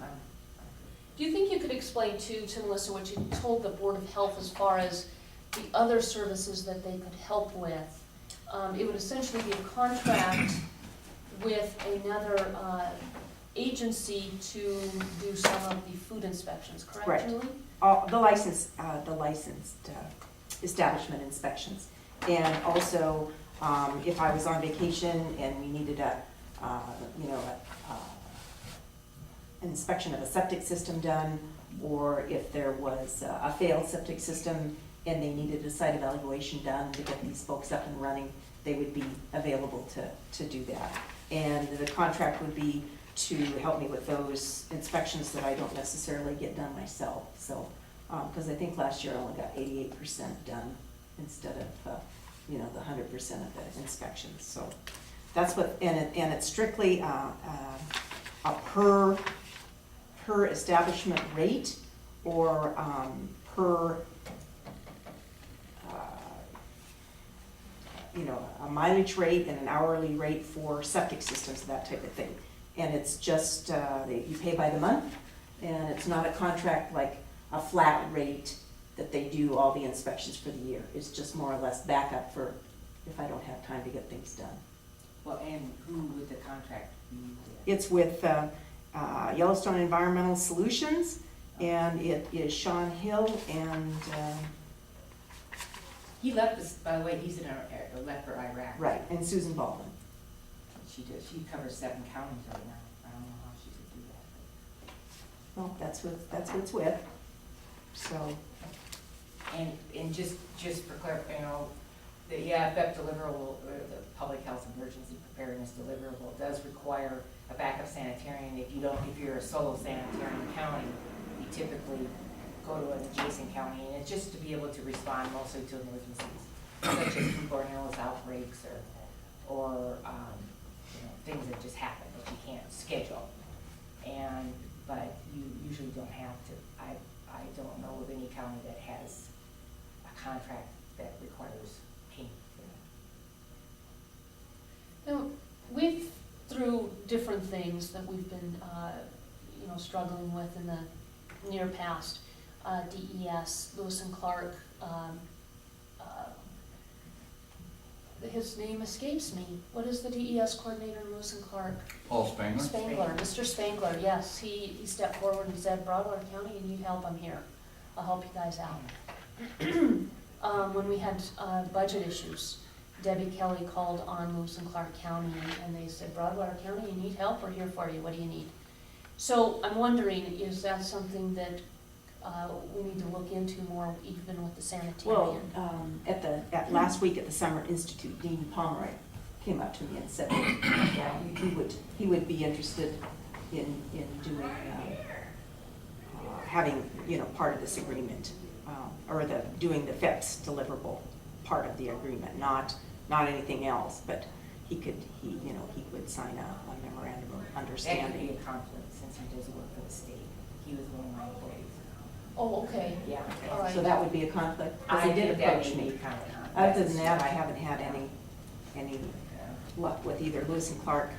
Do you think you could explain to Melissa what you told the Board of Health as far as the other services that they could help with? It would essentially be a contract with another agency to do some of the food inspections, correct, Correct. Julie? The licensed establishment inspections. And also, if I was on vacation and we needed an inspection of a septic system done, or if there was a failed septic system and they needed a site evaluation done to get these folks up and running, they would be available to do that. And the contract would be to help me with those inspections that I don't necessarily get done myself. So, because I think last year I only got 88% done instead of, the 100% of the inspections. So that's what, and it's strictly a per establishment rate, or per, a mileage rate and an hourly rate for septic systems, that type of thing. And it's just, you pay by the month, and it's not a contract like a flat rate that they do all the inspections for the year. It's just more or less backup for if I don't have time to get things done. well, and who would the contract be with? It's with Yellowstone Environmental Solutions, and it is Sean Hill and, He left us, by the way, he's left for Iraq. right, and Susan Baldwin. She covers 7 counties right now, I don't know how she could do that. Well, that's what it's with, so. And just for clarifying, the EFF deliverable, or the Public Health Emergency Preparedness deliverable does require a backup sanitarian. If you're a solo sanitarian county, you typically go to an adjacent county, and it's just to be able to respond mostly to emergencies, such as foodborne illness outbreaks or things that just happen that you can't schedule. But you usually don't have to. I don't know of any county that has a contract that requires payment for that. Now, we've, through different things that we've been, struggling with in the near past, DES, Lewis and Clark, his name escapes me. What is the DES coordinator in Lewis and Clark? Paul Spangler? Spangler, Mr. Spangler, yes. He stepped forward and said, Broadwater County, you need help, I'm here. I'll help you guys out. When we had budget issues, Debbie Kelly called on Lewis and Clark County, and they said, Broadwater County, you need help, we're here for you, what do you need? So I'm wondering, is that something that we need to look into more, even with the sanitarian? Well, at last week at the Summer Institute, Dean Pomeroy came up to me and said that he would be interested in doing, having, part of this agreement, or doing the FEPS deliverable part of the agreement, not anything else, but he would sign a memorandum of That could understanding. be a conflict, since he does work for the state. He was one of my employees. Oh, okay. Yeah. All right. So that would be a conflict, because he did approach me. Other than that, I haven't had any luck with either Lewis and Clark,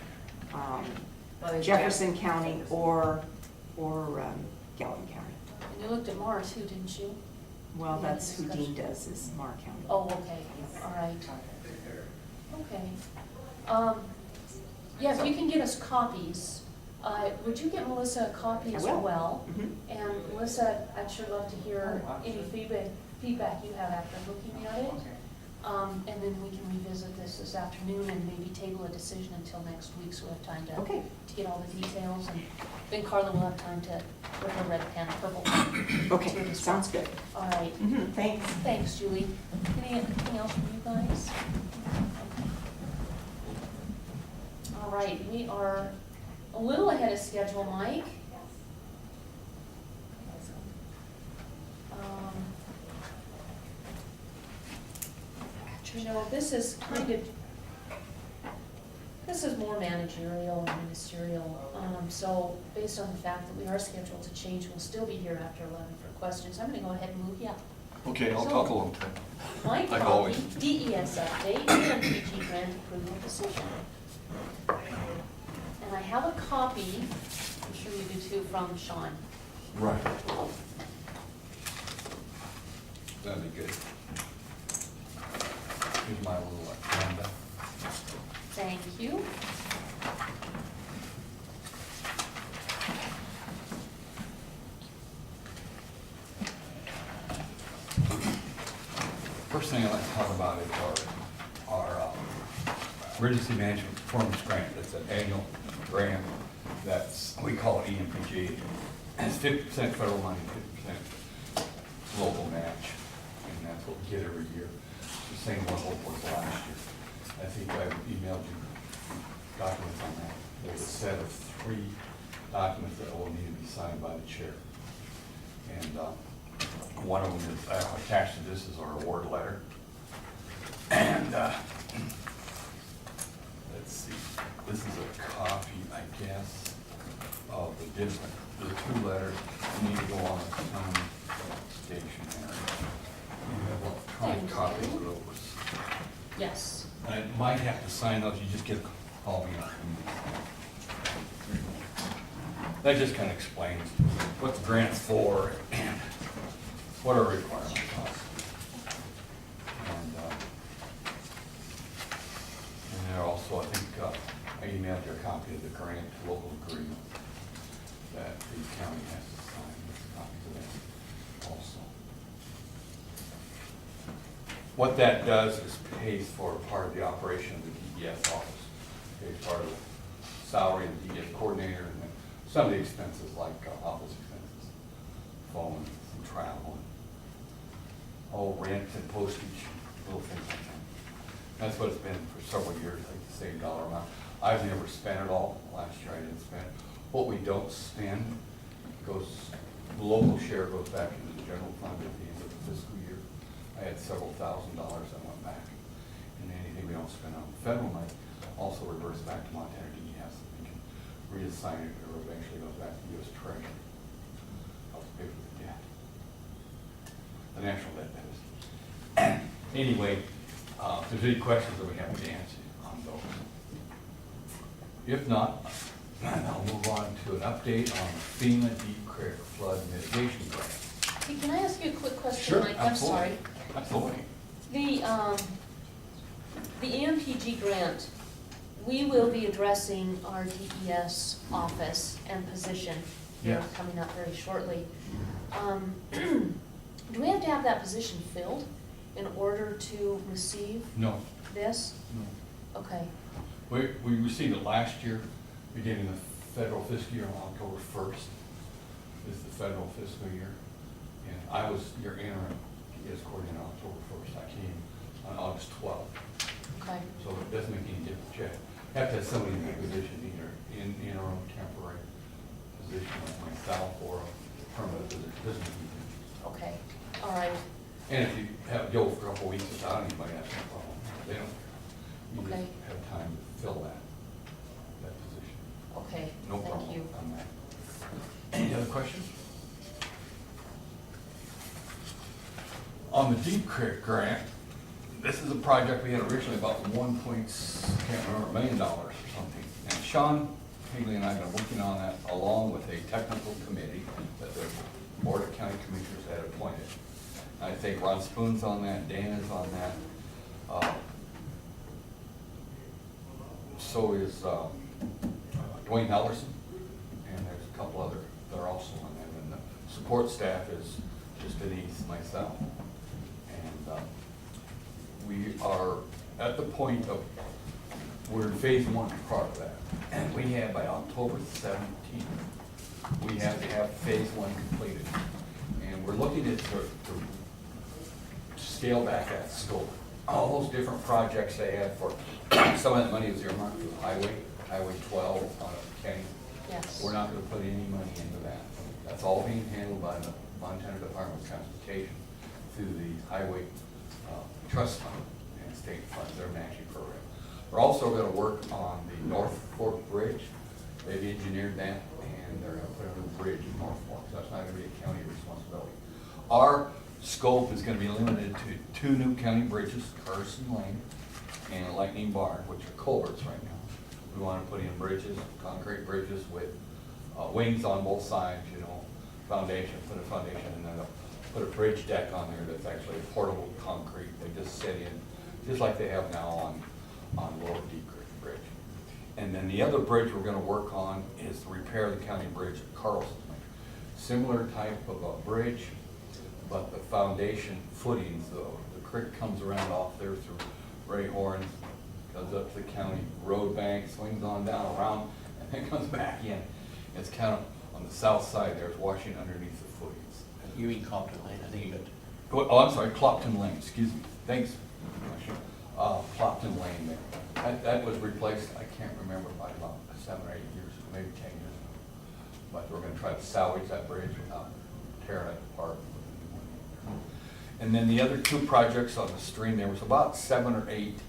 Jefferson County, or Galvin County. And you looked at Mara too, didn't you? Well, that's who Dean does, is Marr County. Oh, okay, all right. Okay. Yeah, if you can get us copies, would you get Melissa a copy I as will. well? Mhm. And Melissa, I'd sure love to hear any feedback you have after looking at it. And then we can revisit this afternoon and maybe table a decision until next week, so we have time to Okay, get all the details. And then Carla will have time to, with her red pen, purple pen. okay, sounds good. All right. Thanks. Thanks, Julie. Anything else from you guys? All right, we are a little ahead of schedule, Mike. This is kind of This is more managerial and ministerial, so based on the fact that we are scheduled to change, we'll still be here after 11 for questions. I'm gonna go ahead and move, yeah. Okay, I'll So- talk a long time. My Like copy, always. DES update, EMPG grant approval decision. And I have a copy, I'm sure you do too, from Sean. Right. That'd be good. Here's my little agenda. Thank you. First thing I'd like to talk about is our emergency management performance grant. It's an annual grant that's, we call it EMPG. It's 50% federal money, 50% local match, and that's what we get every year. The same level was last year. I think I emailed you documents on that. There's a set of 3 documents that will need to be signed by the chair. And one of them is attached to this is our award letter. And let's see, this is a copy, I guess, of the 2 letters need to go on the county stationery. You have electronic Thank copies you. of those. Yes. And I might have to sign those, you just get, call me up. That just kind of explains what the grant's for and what our requirements are. And there also, I think, I emailed you a copy of the grant local agreement that the county has to sign, with copies of that also. What that does is pays for part of the operation of the DES office, pays part of the salary of the DES coordinator, and then some of the expenses like office expenses, phone, some travel, and rent and postage, little things like that. That's what it's been for several years, like the same dollar amount. I've never spent it all. Last year I didn't spend. What we don't spend goes, the local share goes back into the general fund at the end of the fiscal year. I had several $1,000s that went back. And anything we don't spend on federal money also reverts back to Montana DES. We can reassign it or eventually goes back to the U.S. Treasury. Helps pay for the debt. The national debt, that is. Anyway, if there's any questions, I'll be happy to answer on those. If not, I'll move on to an update on FEMA Deep Creek Flood Mitigation Grant. Hey, can I ask you a quick question, Mike? I'm sorry. Absolutely. The EMPG grant, we will be addressing our DES office and position here Yes. coming up very shortly. Do we have to have that position filled in order to receive No, this? no. Okay, We received it last year, beginning the federal fiscal year on October 1st. This is the federal fiscal year. And I was your interim DES coordinator on October 1st. I came on August 12th. okay, So it doesn't make any difference yet. Have to have somebody in that position, either in interim, temporary position like myself or a permanent position. Doesn't make any difference. okay, all right, And if you have, go for a couple weeks without anybody, that's no problem. They don't, you Okay. just have time to fill that position. okay, No thank problem you. on that. Any other questions? On the Deep Creek grant, this is a project we had originally about $1 million or something. And Sean Higley and I have been working on that along with a technical committee that the Board of County Commissioners had appointed. I think Ron Spoon's on that, Dan is on that. So is Dwayne Hellerson, and there's a couple other that are also on that. And the support staff is just Denise, myself. And we are at the point of, we're in phase 1 part of that. And we have by October 17th, we have to have phase 1 completed. And we're looking at to scale back that scope. All those different projects they had for, some of that money was earmarked for Highway 12 on Kenny. Yes. We're not gonna put any money into that. That's all being handled by the Montana Department of Transportation through the Highway Trust Fund and state funds, their matching program. We're also gonna work on the North Fork Bridge. They've engineered that, and they're gonna put a new bridge in North Fork, so that's not gonna be a county responsibility. Our scope is gonna be limited to 2 new county bridges, Carson Lane and Lightning Barn, which are culverts right now. We wanna put in bridges, concrete bridges with wings on both sides, you know, foundation, put a foundation, and then put a bridge deck on there that's actually portable concrete. They just sit in, just like they have now on Lower Deep Creek Bridge. And then the other bridge we're gonna work on is to repair the county bridge at Carlson Lane. Similar type of a bridge, but the foundation footings, the creek comes around off there through Ray Horn, goes up to the county road bank, swings on down around, and then comes back in. It's kind of on the south side there, it's washing underneath the footings. You mean Compton Lane, I think you meant. Oh, I'm sorry, Clopton Lane, excuse me, thanks. Clopton Lane there. That was replaced, I can't remember, by about 7 or 8 years, maybe 10 years ago. But we're gonna try to salvage that bridge without tearing it apart. And then the other 2 projects on the stream, there was about 7 or 8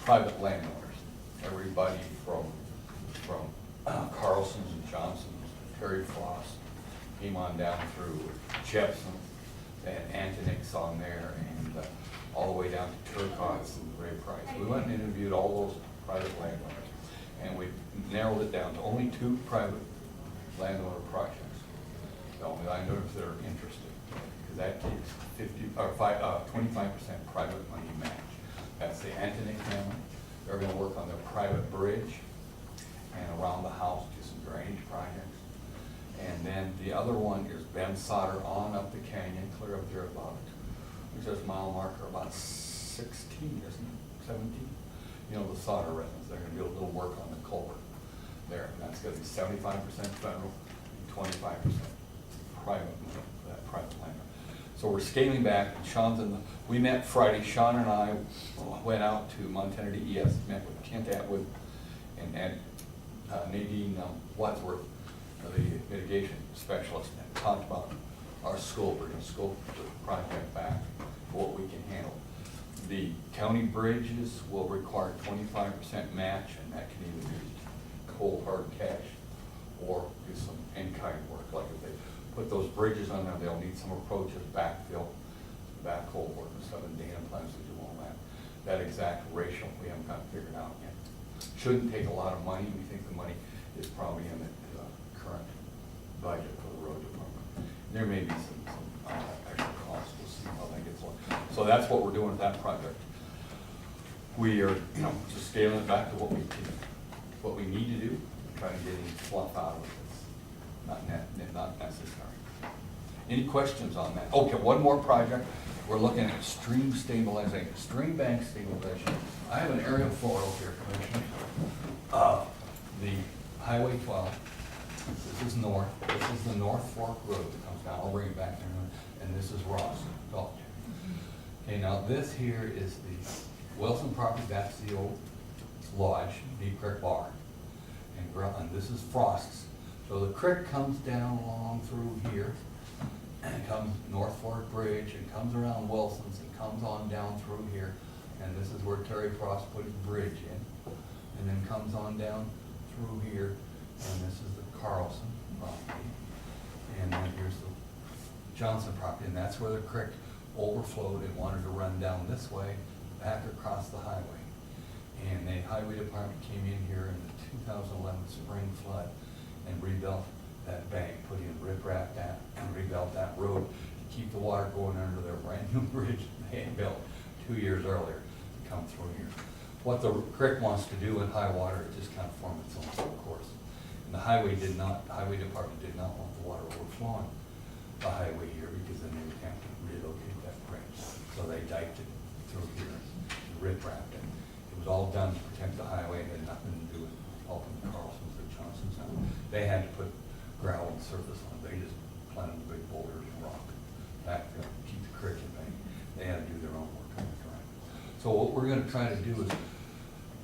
private landowners. Everybody from Carlson's and Johnson's, Terry Frost, came on down through Jepson, and Antonix on there, and all the way down to Turcotte and Ray Price. We went and interviewed all those private landowners, and we narrowed it down to only 2 private landowner projects. The only landowners that are interested, because that takes 25% private money match. That's the Antonix family. They're gonna work on their private bridge and around the house, do some drainage projects. And then the other one is Ben Sauter on up the canyon, clear up there about, which is mile marker about 16, isn't it, 17? You know, the Sauter residents, they're gonna do a little work on the culvert there. And that's gonna be 75% federal, 25% private, for that private land. So we're scaling back, and Sean's in the, we met Friday, Sean and I went out to Montana DES, met with Kent Atwood and Nadine Wadsworth, the mitigation specialist, and talked about our scope. We're going to scope the project back for what we can handle. The county bridges will require 25% match, and that can either be cold hard cash or do some in-kind work. Like if they put those bridges on there, they'll need some approaches, backfill, backhoe work, and stuff, and dam plans to do all that. That exact ratio we haven't got figured out yet. Shouldn't take a lot of money. We think the money is probably in the current budget for the road department. There may be some extra costs. We'll see how that gets on. So that's what we're doing with that project. We are, just scaling it back to what we need to do, trying to get any fluff out of it. It's not necessary. Any questions on that? Okay, one more project. We're looking at stream stabilization, stream bank stabilization. I have an aerial photo here, Commissioner. The Highway 12. This is north. This is the North Fork Road that comes down. I'll bring it back there. And this is Ross. Okay, now this here is the Wilson property. That's the old lodge, Deep Creek Bar. And this is Frost's. So the creek comes down along through here, and comes North Fork Bridge, and comes around Wilson's, and comes on down through here. And this is where Terry Frost put his bridge in. And then comes on down through here, and this is the Carlson property. And then here's the Johnson property, and that's where the creek overflowed and wanted to run down this way, back across the highway. And the highway department came in here in the 2011 spring flood and rebuilt that bank, put in riprap that, and rebuilt that road to keep the water going under their brand new bridge they had built 2 years earlier to come through here. What the creek wants to do in high water is just kind of form its own course. And the highway department did not want the water overflowing the highway here, because then they would have to relocate that bridge. So they diked it through here and riprapped it. It was all done to protect the highway. It had nothing to do with helping the Carlsons or Johnsons. They had to put gravel and surface on it. They just planted big boulders and rock back to keep the creek in bank. They had to do their own work on the ground. So what we're going to try to do is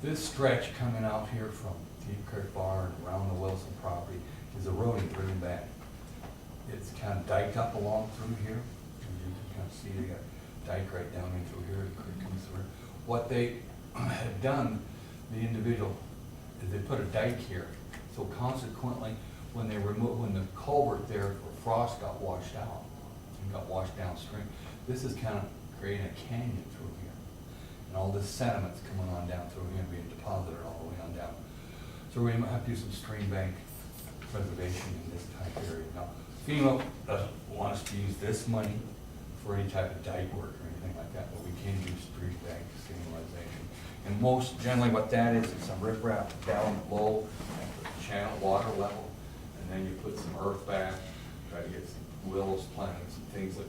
this stretch coming out here from Deep Creek Bar and around the Wilson property is eroding pretty bad. It's kind of diked up along through here. As you can kind of see, they got dike right down in through here. The creek comes through. What they have done, the individual, is they put a dike here. So consequently, when the culvert there for Frost got washed out and got washed downstream, this is kind of creating a canyon through here. And all this sediment's coming on down through here and being deposited all the way on down. So we're gonna have to do some stream bank preservation in this type area. Now, FEMA doesn't want us to use this money for any type of dike work or anything like that, but we can do stream bank stabilization. And most generally what that is some riprap down below at the channel water level, and then you put some earth back, try to get some willows planted, some things that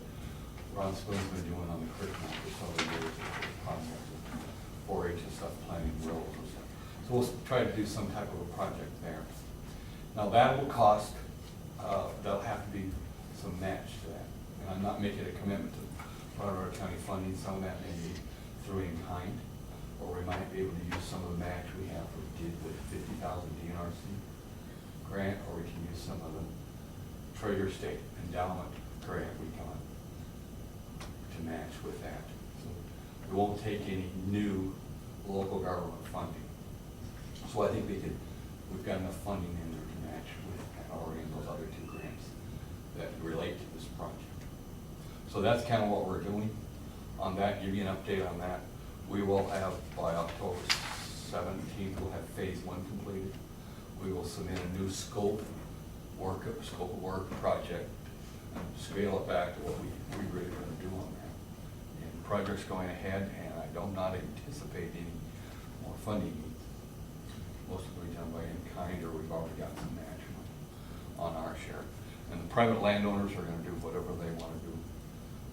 Ron Spoon's been doing on the creek now for so many years, projects with 4-H and stuff, planting willows and stuff. So we'll try to do some type of a project there. Now that will cost, there'll have to be some match to that. And I'm not making a commitment to Colorado County funding, some of that may be through in kind, or we might be able to use some of the match we have for the 50,000 DNRC grant, or we can use some of the Treasure State Endowment grant we got to match with that. So we won't take any new local government funding. So I think we've got enough funding in there to match with that already in those other two grants that relate to this project. So that's kind of what we're doing on that, give you an update on that. We will have, by October 17th, we'll have phase 1 completed. We will submit a new scope of work project, and scale it back to what we really going to do on that. And the project's going ahead, and I do not anticipate any more funding needs. Most of it will be done by in-kind, or we've already got some match on our share. And the private landowners are going to do whatever they want to do,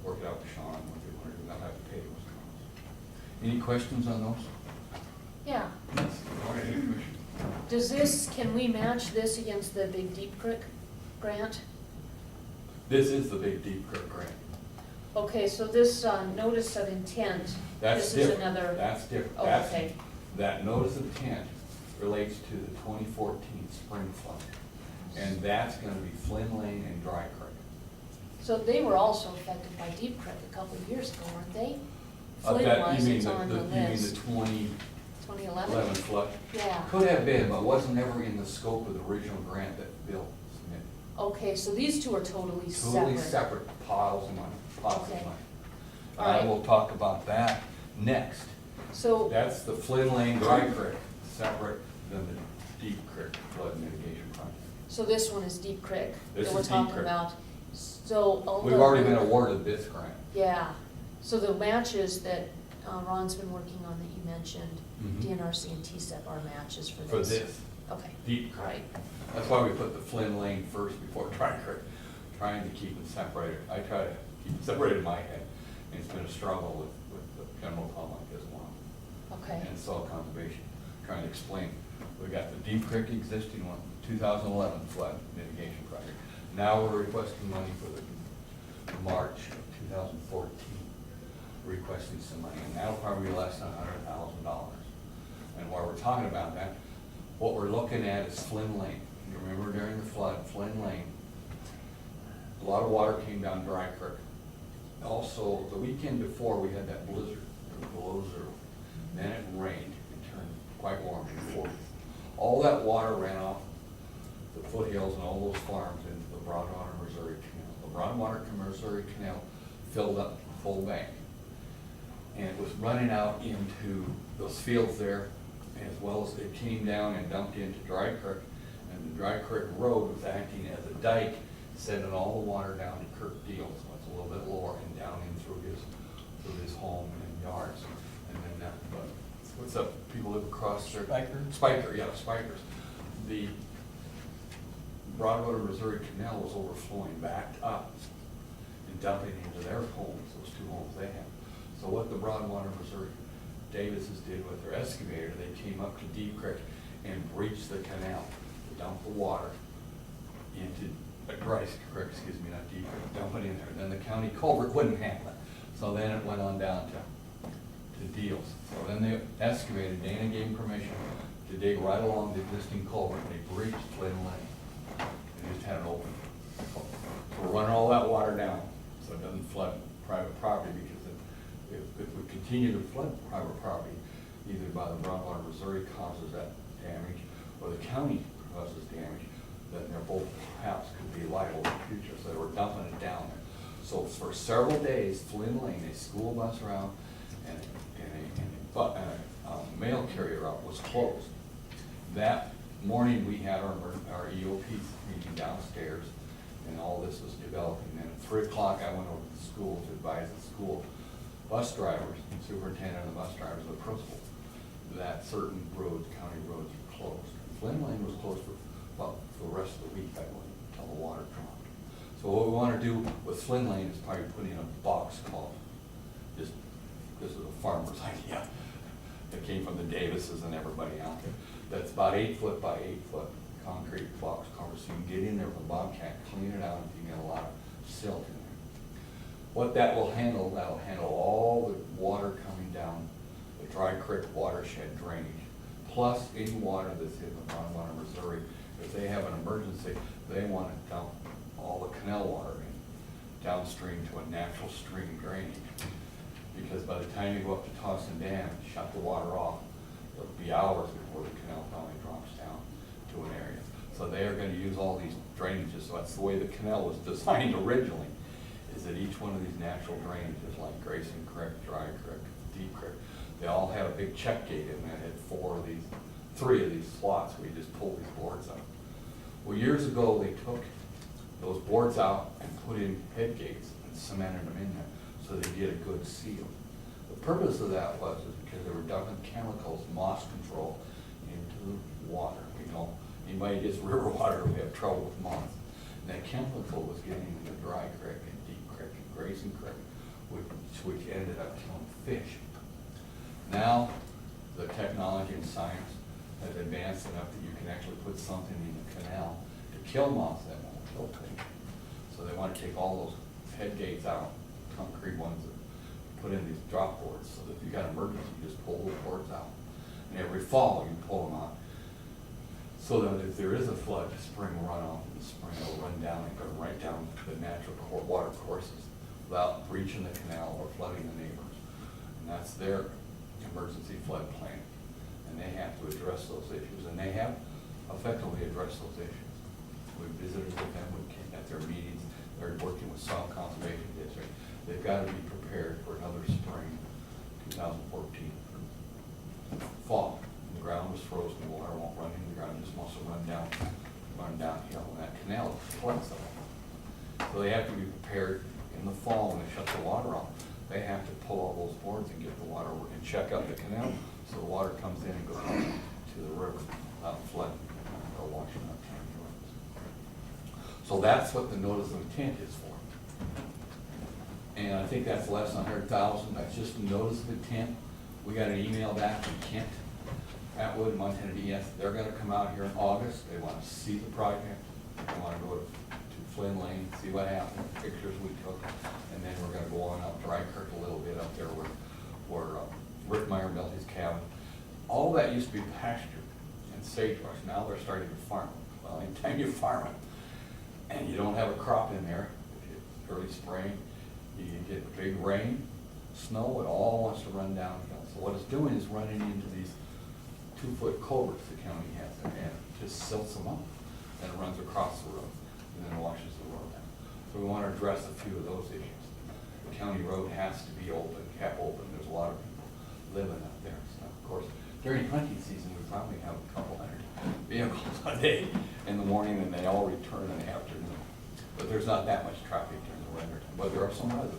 work it out with Sean, what they want to do, not have to pay those costs. Any questions on those? Yeah. Yes. All right, any questions? Does this, can we match this against the Big Deep Creek grant? This is the Big Deep Creek grant. Okay, so this notice of intent, That's this is different. another. That's different. Oh, That's- okay. That notice of intent relates to the 2014 spring flood. And that's gonna be Flynn Lane and Dry Creek. So they were also affected by Deep Creek a couple of years ago, weren't they? Of Flynn that, was, you mean it's the, on the- the you mean the list. 2011 2011? flood? Yeah. Could have been, but wasn't ever in the scope of the original grant that Bill submitted. Okay, so these two are totally separate. Totally separate piles of money, piles of Okay. money. All right. We'll talk about that next. So, That's the Flynn Lane Dry Creek, separate than the Deep Creek flood mitigation project. so this one is Deep Creek This that we're is Deep talking Creek. about. So all We've the- already been awarded this grant. Yeah, so the matches that Ron's been working on that you mentioned, Mhm. DNRC and TSEP are matches for this? For this, Okay, Deep Creek. right. That's why we put the Flynn Lane first before Dry Creek, trying to keep it separated. I try to keep it separated in my head, and it's been a struggle with the general public as well. Okay, And soil conservation, trying to explain, we got the Deep Creek existing one, 2011 flood mitigation project. Now we're requesting money for the March of 2014, requesting some money, and that'll probably be less than $100,000. And while we're talking about that, what we're looking at is Flynn Lane. You remember during the flood, Flynn Lane, a lot of water came down Dry Creek. Also, the weekend before, we had that blizzard, then it rained and turned quite warm in the 40s. All that water ran off the foothills and all those farms into the Broadwater, Missouri Canal. The Broadwater, Missouri Canal filled up full bank. And it was running out into those fields there, as well as it came down and dumped into Dry Creek. And the Dry Creek Road was acting as a dike, sending all the water down to Kirk Deals, so it's a little bit lower, and down in through his home and yards. And then that, but what's up, people live across there? Spiker, yeah, Spikers. The Broadwater, Missouri Canal was overflowing, backed up and dumping into their homes, those two homes they have. So what the Broadwater, Missouri Davises did with their excavator, they came up to Deep Creek and breached the canal to dump the water into Dry Creek, excuse me, not Deep Creek, dump it in there. Then the county culvert wouldn't handle it. So then it went on down to Deals. So then they excavated, Dana gave them permission to dig right along the existing culvert, and they breached Flynn Lane. And just had it open. So we're running all that water down, so it doesn't flood private property, because if we continue to flood private property, either by the groundwater Missouri causes that damage, or the county causes damage, then they're both perhaps could be liable in the future, so they were dumping it down there. So for several days, Flynn Lane, a school bus route and a mail carrier route was closed. That morning, we had our EOP meeting downstairs, and all this was developing. And at 3 o'clock, I went over to the school to advise the school bus drivers, superintendent of the bus drivers, the principal, that certain roads, county roads were closed. Flynn Lane was closed for the rest of the week, I believe, until the water dropped. So what we want to do with Flynn Lane is probably put in a box culvert. Just, this is a farmer's idea. It came from the Davises and everybody out there. That's about 8 foot by 8 foot concrete box culvert, so you can get in there with a bobcat, clean it out, and you get a lot of silt in there. What that will handle, that'll handle all the water coming down the Dry Creek watershed drainage, plus any water that's in the groundwater Missouri. If they have an emergency, they want to dump all the canal water in downstream to a natural stream drainage. Because by the time you go up to Tossin Dam and shut the water off, it'll be hours before the canal finally drops down to an area. So they are going to use all these drainages. So that's the way the canal was designed originally, is that each one of these natural drainages, like Grayson Creek, Dry Creek, Deep Creek, they all have a big check gate in that had 3 of these slots where you just pull these boards out. Well, years ago, they took those boards out and put in head gates and cemented them in there so they get a good seal. The purpose of that was because they were dumping chemicals, moss control, into the water. We know anybody gets river water, we have trouble with moss. And that chemical was getting into Dry Creek and Deep Creek and Grayson Creek, which ended up killing fish. Now, the technology and science has advanced enough that you can actually put something in the canal to kill moss that won't kill fish. So they want to take all those head gates out, concrete ones, and put in these drop boards, so that if you got an emergency, you just pull those boards out. And every fall, you pull them out, so that if there is a flood, the spring will run off, and the spring will run down and go right down to the natural water courses without breaching the canal or flooding the neighbors. And that's their emergency flood plan. And they have to address those issues, and they have effectively addressed those issues. We visited with them at their meetings. They're working with Soil Conservation District. They've got to be prepared for another spring, 2014. Fall, the ground was frozen, the water won't run in the ground, it just wants to run downhill, and that canal floods them. So they have to be prepared in the fall when they shut the water off. They have to pull all those boards and get the water and check out the canal, so the water comes in and goes out to the river without flooding or washing up county roads. So that's what the notice of intent is for. And I think that's less than 100,000, that's just a notice of intent. We got an email back from Kent Atwood, Montana DES. They're gonna come out here in August. They wanna see the project. They wanna go to Flynn Lane, see what happened, pictures we took. And then we're gonna go on up Dry Creek a little bit up there where Rick Meyer built his cabin. All that used to be pasture and sagebrush. Now they're starting to farm it. Well, anytime you farm it and you don't have a crop in there, if it's early spring, you get big rain, snow, it all wants to run downhill. So what it's doing is running into these 2-foot culverts the county has there, and it just silts them up. Then it runs across the road, and then washes the road down. So we want to address a few of those issues. The county road has to be open, kept open. There's a lot of people living up there. So of course, during hunting season, we probably have a couple hundred vehicles a day in the morning, and they all return in the afternoon. But there's not that much traffic during the winter time, but there are some others.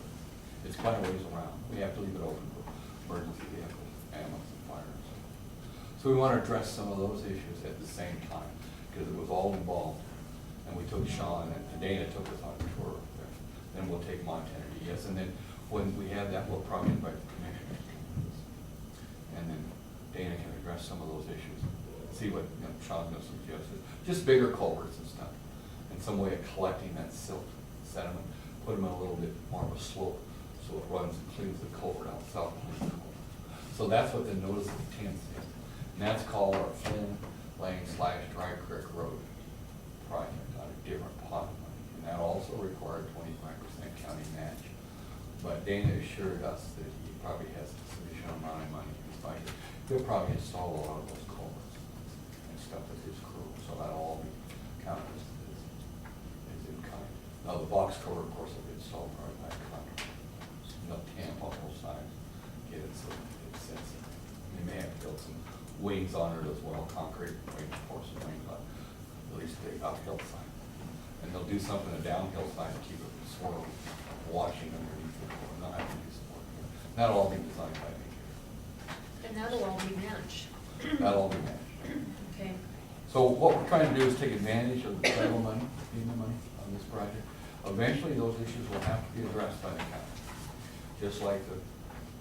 It's quite a ways around. We have to leave it open for emergency vehicles, ambulance, and fires. So we want to address some of those issues at the same time, because it was all involved. And we took Sean, and Dana took us on a tour up there. Then we'll take Montana DES, and then when we have that, we'll probably invite the commissioners. And then Dana can address some of those issues. See what Sean's going to suggest. Just bigger culverts and stuff, and some way of collecting that silt sediment, put them in a little bit more of a slope, so it runs and cleans the culvert out, south cleans the culvert. So that's what the notice of intent is. And that's called our Flynn Lane / Dry Creek Road project out of different pot of money. And that also required 25% county match. But Dana assured us that he probably has a sufficient amount of money in his budget. He'll probably install a lot of those culverts and stuff with his crew, so that'll all be counted as in kind. Now, the box culvert, of course, will be installed right by contract. No tamp on both sides, get it so it sits. They may have to build some wings on it as well, concrete wings, pour some wings on, at least the uphill side. And they'll do something on the downhill side to keep it from swirling, washing underneath it, or not having to do some work. That'll all be designed by me. And that'll all be matched. That'll all be managed. Okay. So what we're trying to do is take advantage of the federal money, FEMA money on this project. Eventually, those issues will have to be addressed by the county. Just like the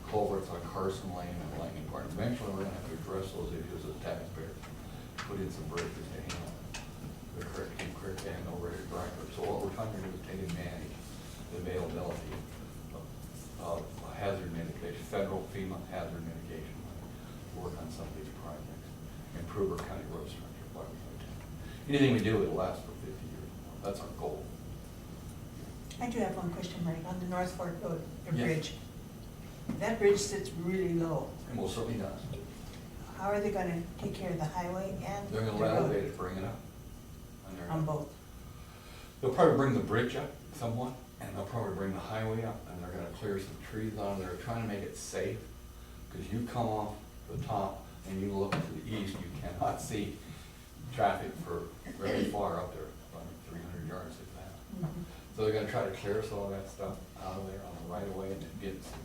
culverts on Carson Lane and Lightning Barn. Eventually, we're gonna have to address those issues as taxpayers. Put in some bridges to handle the creek, and over at Bricker. So what we're trying to do is take advantage of the availability of hazard mitigation, federal FEMA hazard mitigation money, to work on some of these projects, improve our county road structure. Why we have to. Anything we do, it'll last for 50 years more. That's our goal. I do have one question, Mike, on the North Fork Road, the Yes. bridge. That bridge sits really low. And most certainly does. How are they gonna take care of the highway and the They're gonna road? elevate it, bring it up. And they're On gonna- both? They'll probably bring the bridge up somewhat, and they'll probably bring the highway up, and they're gonna clear some trees on there, trying to make it safe. Because you come off the top and you look to the east, you cannot see traffic for very far up there, about 300 yards if that. Mhm. So they're gonna try to clear some of that stuff out of there on the right of way and then get some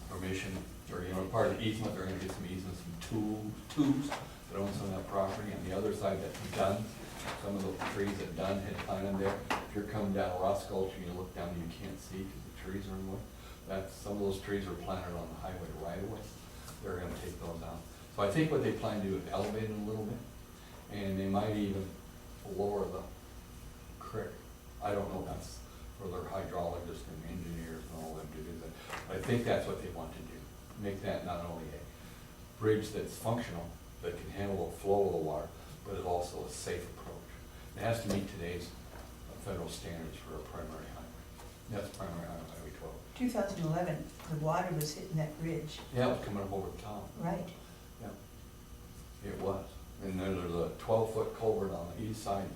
permission, or, you know, part of the easement, they're gonna get some easements, some tubes that own some of that property. On the other side, that Dunn, some of the trees that Dunn had planted there. If you're coming down Ross Gulch and you look down, you can't see because the trees are in the way. Some of those trees are planted on the highway right away. They're gonna take those out. So I think what they plan to do is elevate it a little bit, and they might even lower the creek. I don't know, that's for their hydrologists and engineers and all them to do that. But I think that's what they want to do. Make that not only a bridge that's functional, that can handle the flow of the water, but is also a safe approach. It has to meet today's federal standards for a primary highway. That's primary highway, Highway 12. 2011, the water was hitting that bridge. Yeah, it was coming up over the top. Right. Yeah, it was. And then there's a 12-foot culvert on the east side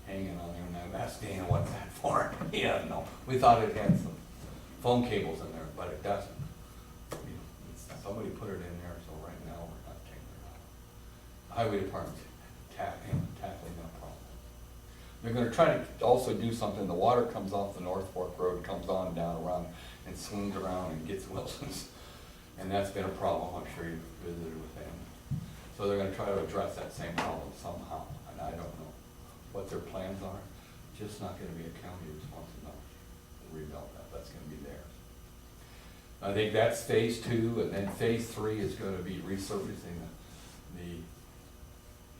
hanging on there, and I'm asking Dana, what's that for? Yeah, no, we thought it had some phone cables in there, but it doesn't. Somebody put it in there, so right now we're not taking it out. The Highway Department's tackling that problem. They're gonna try to also do something, the water comes off the North Fork Road, comes on down around and swings around and gets Wilson's. And that's been a problem, I'm sure you've visited with them. So they're gonna try to address that same problem somehow, and I don't know what their plans are. Just not gonna be a county responsibility to rebuild that, that's gonna be theirs. I think that's phase 2, and then phase 3 is gonna be resurfacing the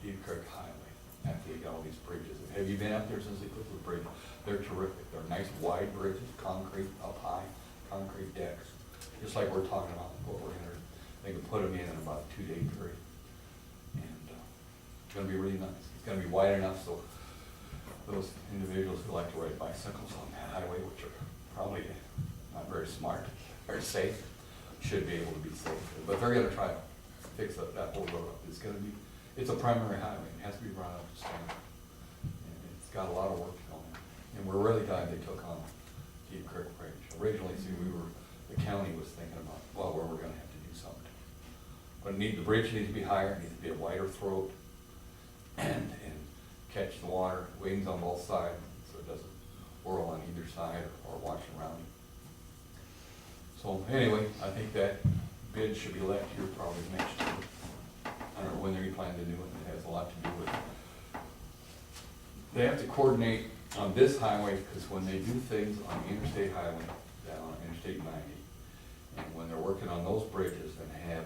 Deep Creek Highway after they got all these bridges. Have you been up there since they put the bridge? They're terrific, they're nice wide bridges, concrete up high, concrete decks, just like we're talking about, what we're gonna, they can put them in about a 2-day period. And it's gonna be really nice. It's gonna be wide enough so those individuals who like to ride bicycles on that highway, which are probably not very smart, very safe, should be able to be safe. But they're gonna try to fix that whole road up. It's a primary highway, it has to be brought up to standard. And it's got a lot of work going on. And we're really glad they took on Deep Creek Bridge. Originally, see, the county was thinking about, well, where we're gonna have to do something. But the bridge needs to be higher, it needs to be a wider throat, and catch the water, wings on both sides, so it doesn't whirl on either side or wash around you. So anyway, I think that bid should be let here probably next year. I don't know when they're planning to do it, it has a lot to do with, they have to coordinate on this highway, because when they do things on the interstate highway, down on Interstate 90, and when they're working on those bridges and have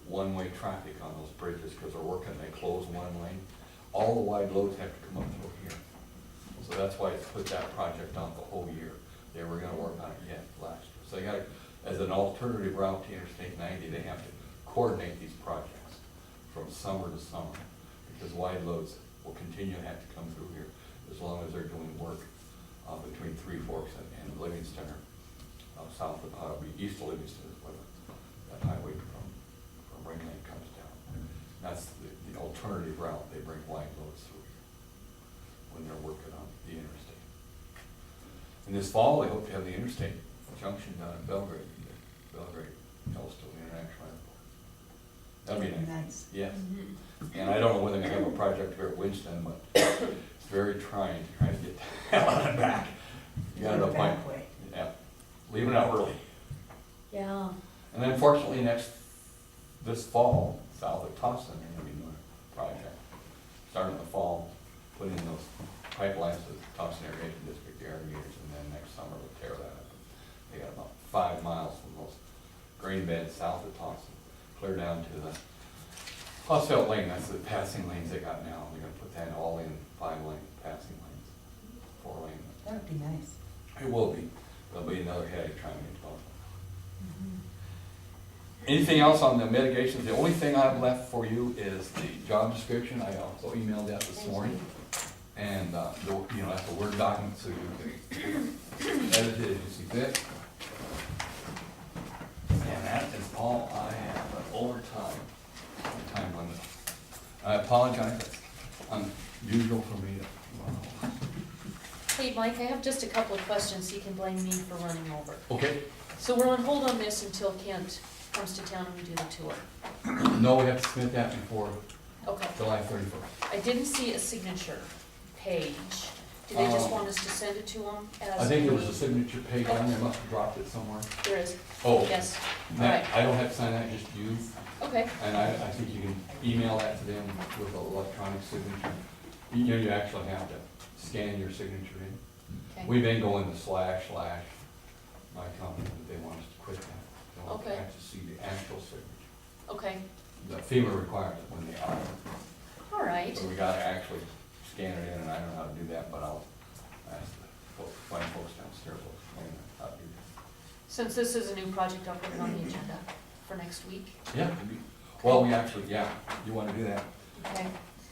one-way traffic on those bridges, because they're working, they close one lane, all the wide loads have to come up through here. So that's why it's put that project on the whole year. They were gonna work on it yet last year. So they got, as an alternative route to Interstate 90, they have to coordinate these projects from summer to summer, because wide loads will continue to have to come through here as long as they're doing work between Three Forks and Livingston, or south of, east of Livingston is where that highway from Ring Lake comes down. That's the alternative route they bring white loads through when they're working on the interstate. And this fall, they hope to have the interstate junction down in Belgrade, Yellowstone International Airport. That'd be nice. Nice. Yes. Mhm. And I don't know whether they're gonna have a project here at Winston, but it's very trying to get the hell out of back. You got to The point, back way. yeah, leaving out early. Yeah, And then fortunately, this fall, south of Thompson, they're gonna be doing a project. Starting in the fall, putting in those pipelines to the Thompson Irrigation District irrigators, and then next summer we'll tear that up. They got about 5 miles from those grain beds south of Thompson, clear down to the Hosfeld Lane, that's the passing lanes they got now. They're gonna put that all in 5-lane passing lanes, 4-lane. That would be nice. It will be. There'll be another headache trying to get both. Anything else on the mitigations? The only thing I've left for you is the job description. I also emailed that this morning. And, that's a Word document, so you can edit it as you see fit. And that is all I have, but time limit. I apologize, that's unusual for me to. hey, Mike, I have just a couple of questions, so you can blame me for running over. Okay. So we're on hold on this until Kent comes to town and we do the tour. No, we have to submit that before Okay. July 31st. I didn't see a signature page. Do they just Oh. want us to send it to them as? I think there was a signature page on there, must have dropped it somewhere. There is, Oh, yes. that, Alright. I don't have to sign that, just you. Okay, And I think you can email that to them with an electronic signature. You actually have to scan your signature in. okay. We've been going to / my company, but they want us to quit that. They want Okay. to actually see the actual signature. Okay, The FEMA requires it when they are. all right. So we gotta actually scan it in, and I don't know how to do that, but I'll ask the fine folks downstairs will explain how to do that. Since this is a new project, I'll put it on the agenda for next week. Yeah, well, we actually, you wanna do that. Okay,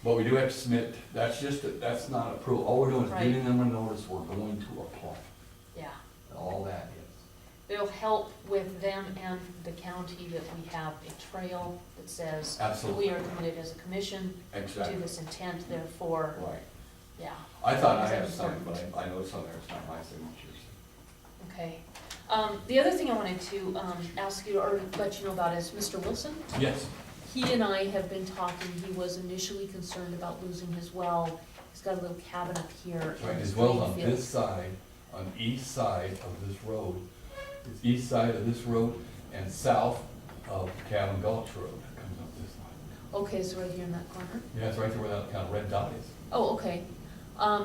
But we do have to submit, that's not approval. All we're doing is Right. giving them a notice we're going to apply. yeah. All that is. It'll help with them and the county that we have a trail that says that Absolutely. we are committed as a commission to Exactly. this intent, therefore, Right. yeah, I thought I Is that had signed, but important? I noticed on there it's not my signature. okay. The other thing I wanted to, ask you or let you know about is Mr. Wilson. Yes. He and I have been talking, he was initially concerned about losing his well. He's got a little cabin up here in Right, his as well as on drain field. this side, on the east side of this road. It's east side of this road and south of Cabin Gulch Road that comes up this line. Okay, so right here in that corner. Yeah, it's right there where that kind of red dot is. Oh, okay.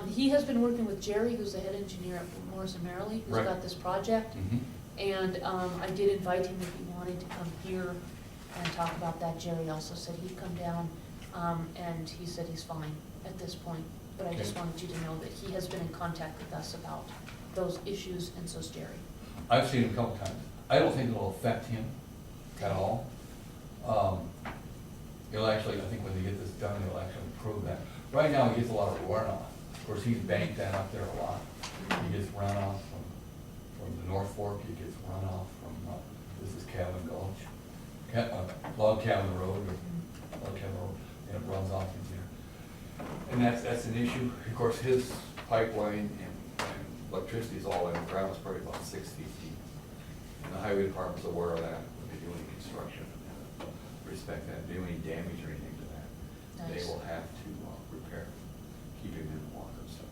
He has been working with Jerry, who's the head engineer at Morrison Merrily, who's Right. got this project. Mm-hmm. And I did invite him if he wanted to come here and talk about that. Jerry also said he'd come down, and he said he's fine at this point. But I just Okay. wanted you to know that he has been in contact with us about those issues, and so's Jerry. I've seen him a couple times. I don't think it'll affect him at all. It'll actually, I think when they get this done, it'll actually improve that. Right now, he gets a lot of runoff. Of course, he's banked that up there a lot. He gets runoff from the North Fork, he gets runoff from, this is Cabin Gulch, Log Cabin Road, and it runs off into there. And that's an issue. Of course, his pipeline and electricity is all in the ground, it's probably about 6 feet deep. And the highway department's aware of that, when they do any construction, and respect that, do any damage or anything to that. They Nice. will have to repair, keep him in the water and stuff.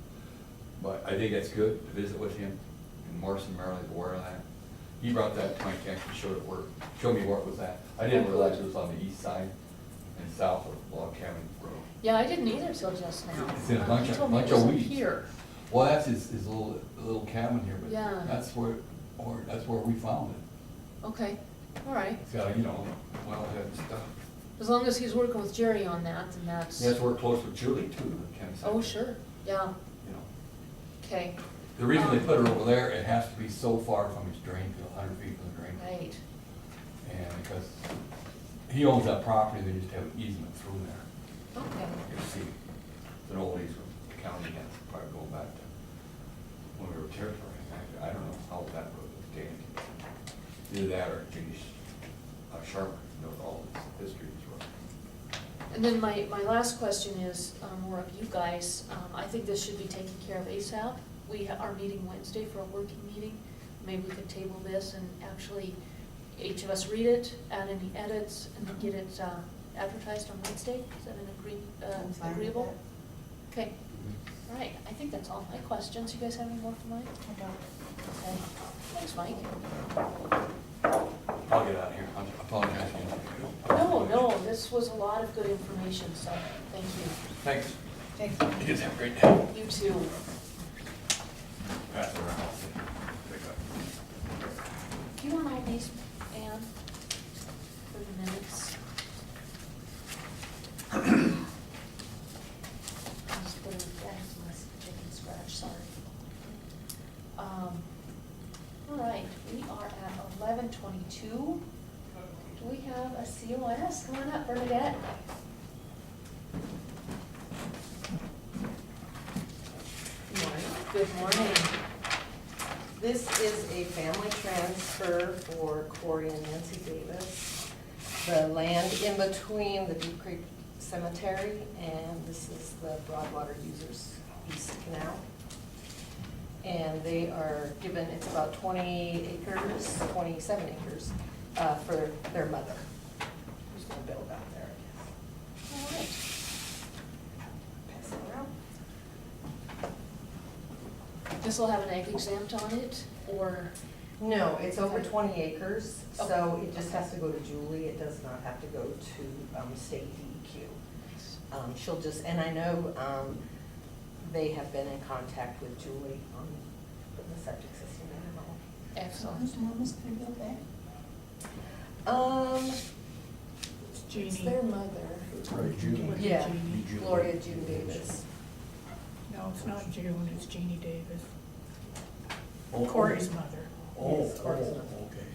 But I think that's good to visit with him, and Morrison Merrill's aware of that. He brought that to my attention, showed me where it was at. I didn't realize it was on the east side and south of Log Cabin Road. Yeah, I didn't either till just now. It's in a bunch He of- told me it bunch of was up weeds. here. Well, that's his little cabin here, but Yeah. that's where we found it. Okay, all right. It's got, wellhead and stuff. As long as he's working with Jerry on that, then that's. He has to work close with Julie too, Ken said. Oh, sure, yeah, You know, okay, the reason they put it over there, it has to be so far from his drain field, 100 feet from the drain field. right, And because he owns that property, they just have an easement through there. okay. You see, it's an old easement, the county has, probably going back to when we were territory. I don't know how that road was gained. Either that or Jimmy Sharp knows all this history of this road. And then my last question is more of you guys. I think this should be taken care of ASAP. We are meeting Wednesday for a working meeting. Maybe we could table this and actually each of us read it, add any edits, and then get it advertised on Wednesday. Is that I'm fine with agreeable? Okay. All right, I think that's all my questions. You guys have any more for Mike? I don't. Okay. Thanks, Mike. I'll get out of here. I apologize again. No, this was a lot of good information, so thank you. Thanks. Thanks. You guys have a great day. You too. Pass it around. Pick up. Do you want all these, Ann, for the minutes? I'll just put it back to my chicken scratch, sorry. All right, we are at 11:22. Do we have a COS? Come on up, Bernadette. Good morning. This is a family transfer for Corey and Nancy Davis. The land in between the Deep Creek Cemetery and this is the Broadwater Users East Canal. And they are given, it's about 20 acres, 27 acres, for their mother, who's gonna build out there, I All right. guess. Pass it around. This will have an egg exempt on it, or? No, it's over 20 acres, so it just has to go to Julie. It does not have to go to state DEQ. She'll just, and I know they have been in contact with Julie on putting the septic system in and all. Excellent. Whose mom is gonna build that? It's Jeannie. their mother. Right, June. Yeah, Be June. Gloria June Davis. No, it's not June, it's Jeannie Davis, Oh, Corey's mother. Oh, Yes, Corey's mother. okay.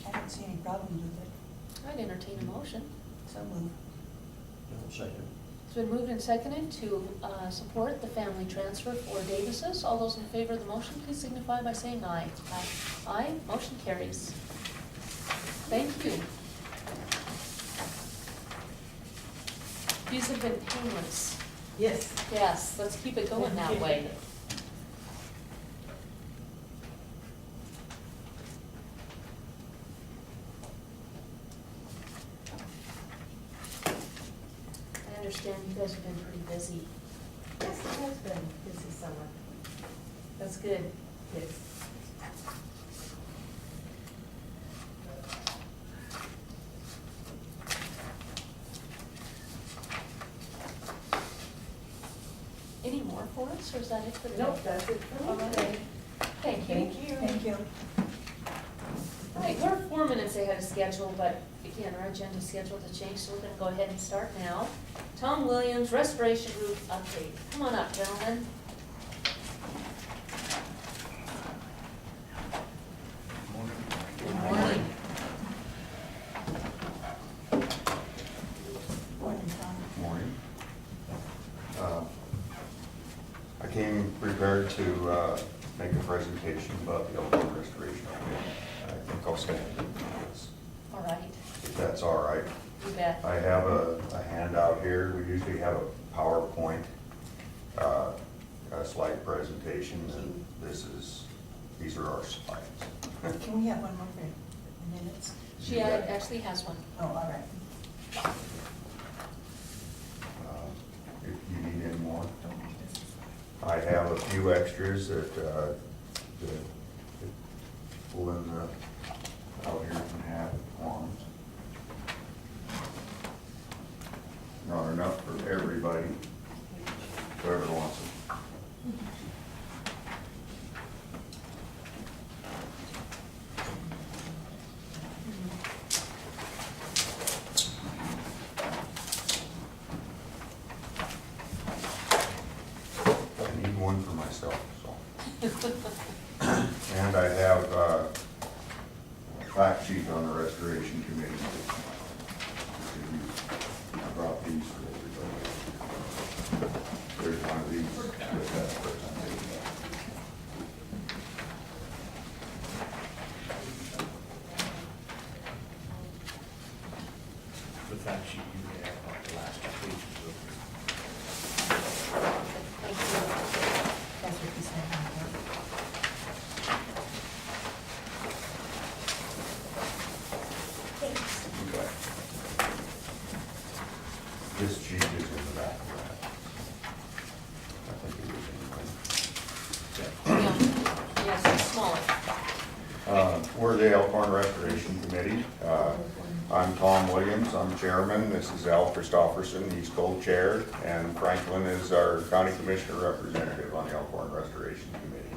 I don't see any problem with it. I'd entertain a motion. So moved. No, second. It's been moved and seconded to support the family transfer for Davises. All those in favor of the motion, please signify by saying aye. Aye. Aye, motion carries. Thank you. These have been painless. Yes. Yes, let's keep it going that way. I understand you guys have been pretty busy. Yes, it has been a busy summer. That's good. Yes. Any more for us, or is that it for today? Nope, that's it for All me right. today. Thank you. Thank you. Thank you. All right, we're 4 minutes ahead of schedule, but again, our agenda scheduled to change, so we're gonna go ahead and start now. Tom Williams, Restoration Group update. Come on up, gentlemen. Good morning. Morning, Tom. Morning. I came prepared to make a presentation about the Elkhorn Restoration Committee. I think I'll stand All right, if that's all right. you bet. I have a handout here. We usually have a PowerPoint, a slide presentation, and these are our slides. Can we have one more for minutes? She actually has one. Oh, all right. If you need any more. Don't need this. I have a few extras that pull in out here can have forms. Not enough for everybody, whoever wants them. I need one for myself, so. And I have a fact sheet on the Restoration Committee. I brought these for everybody. There's one of these. sheet is in the back of that. I think it is anyway. Yeah. Yes, it's smaller. We're the Elkhorn Restoration Committee. I'm Tom Williams, I'm chairman. This is Al Christofferson, he's co-chair, and Franklin is our county commissioner representative on the Elkhorn Restoration Committee.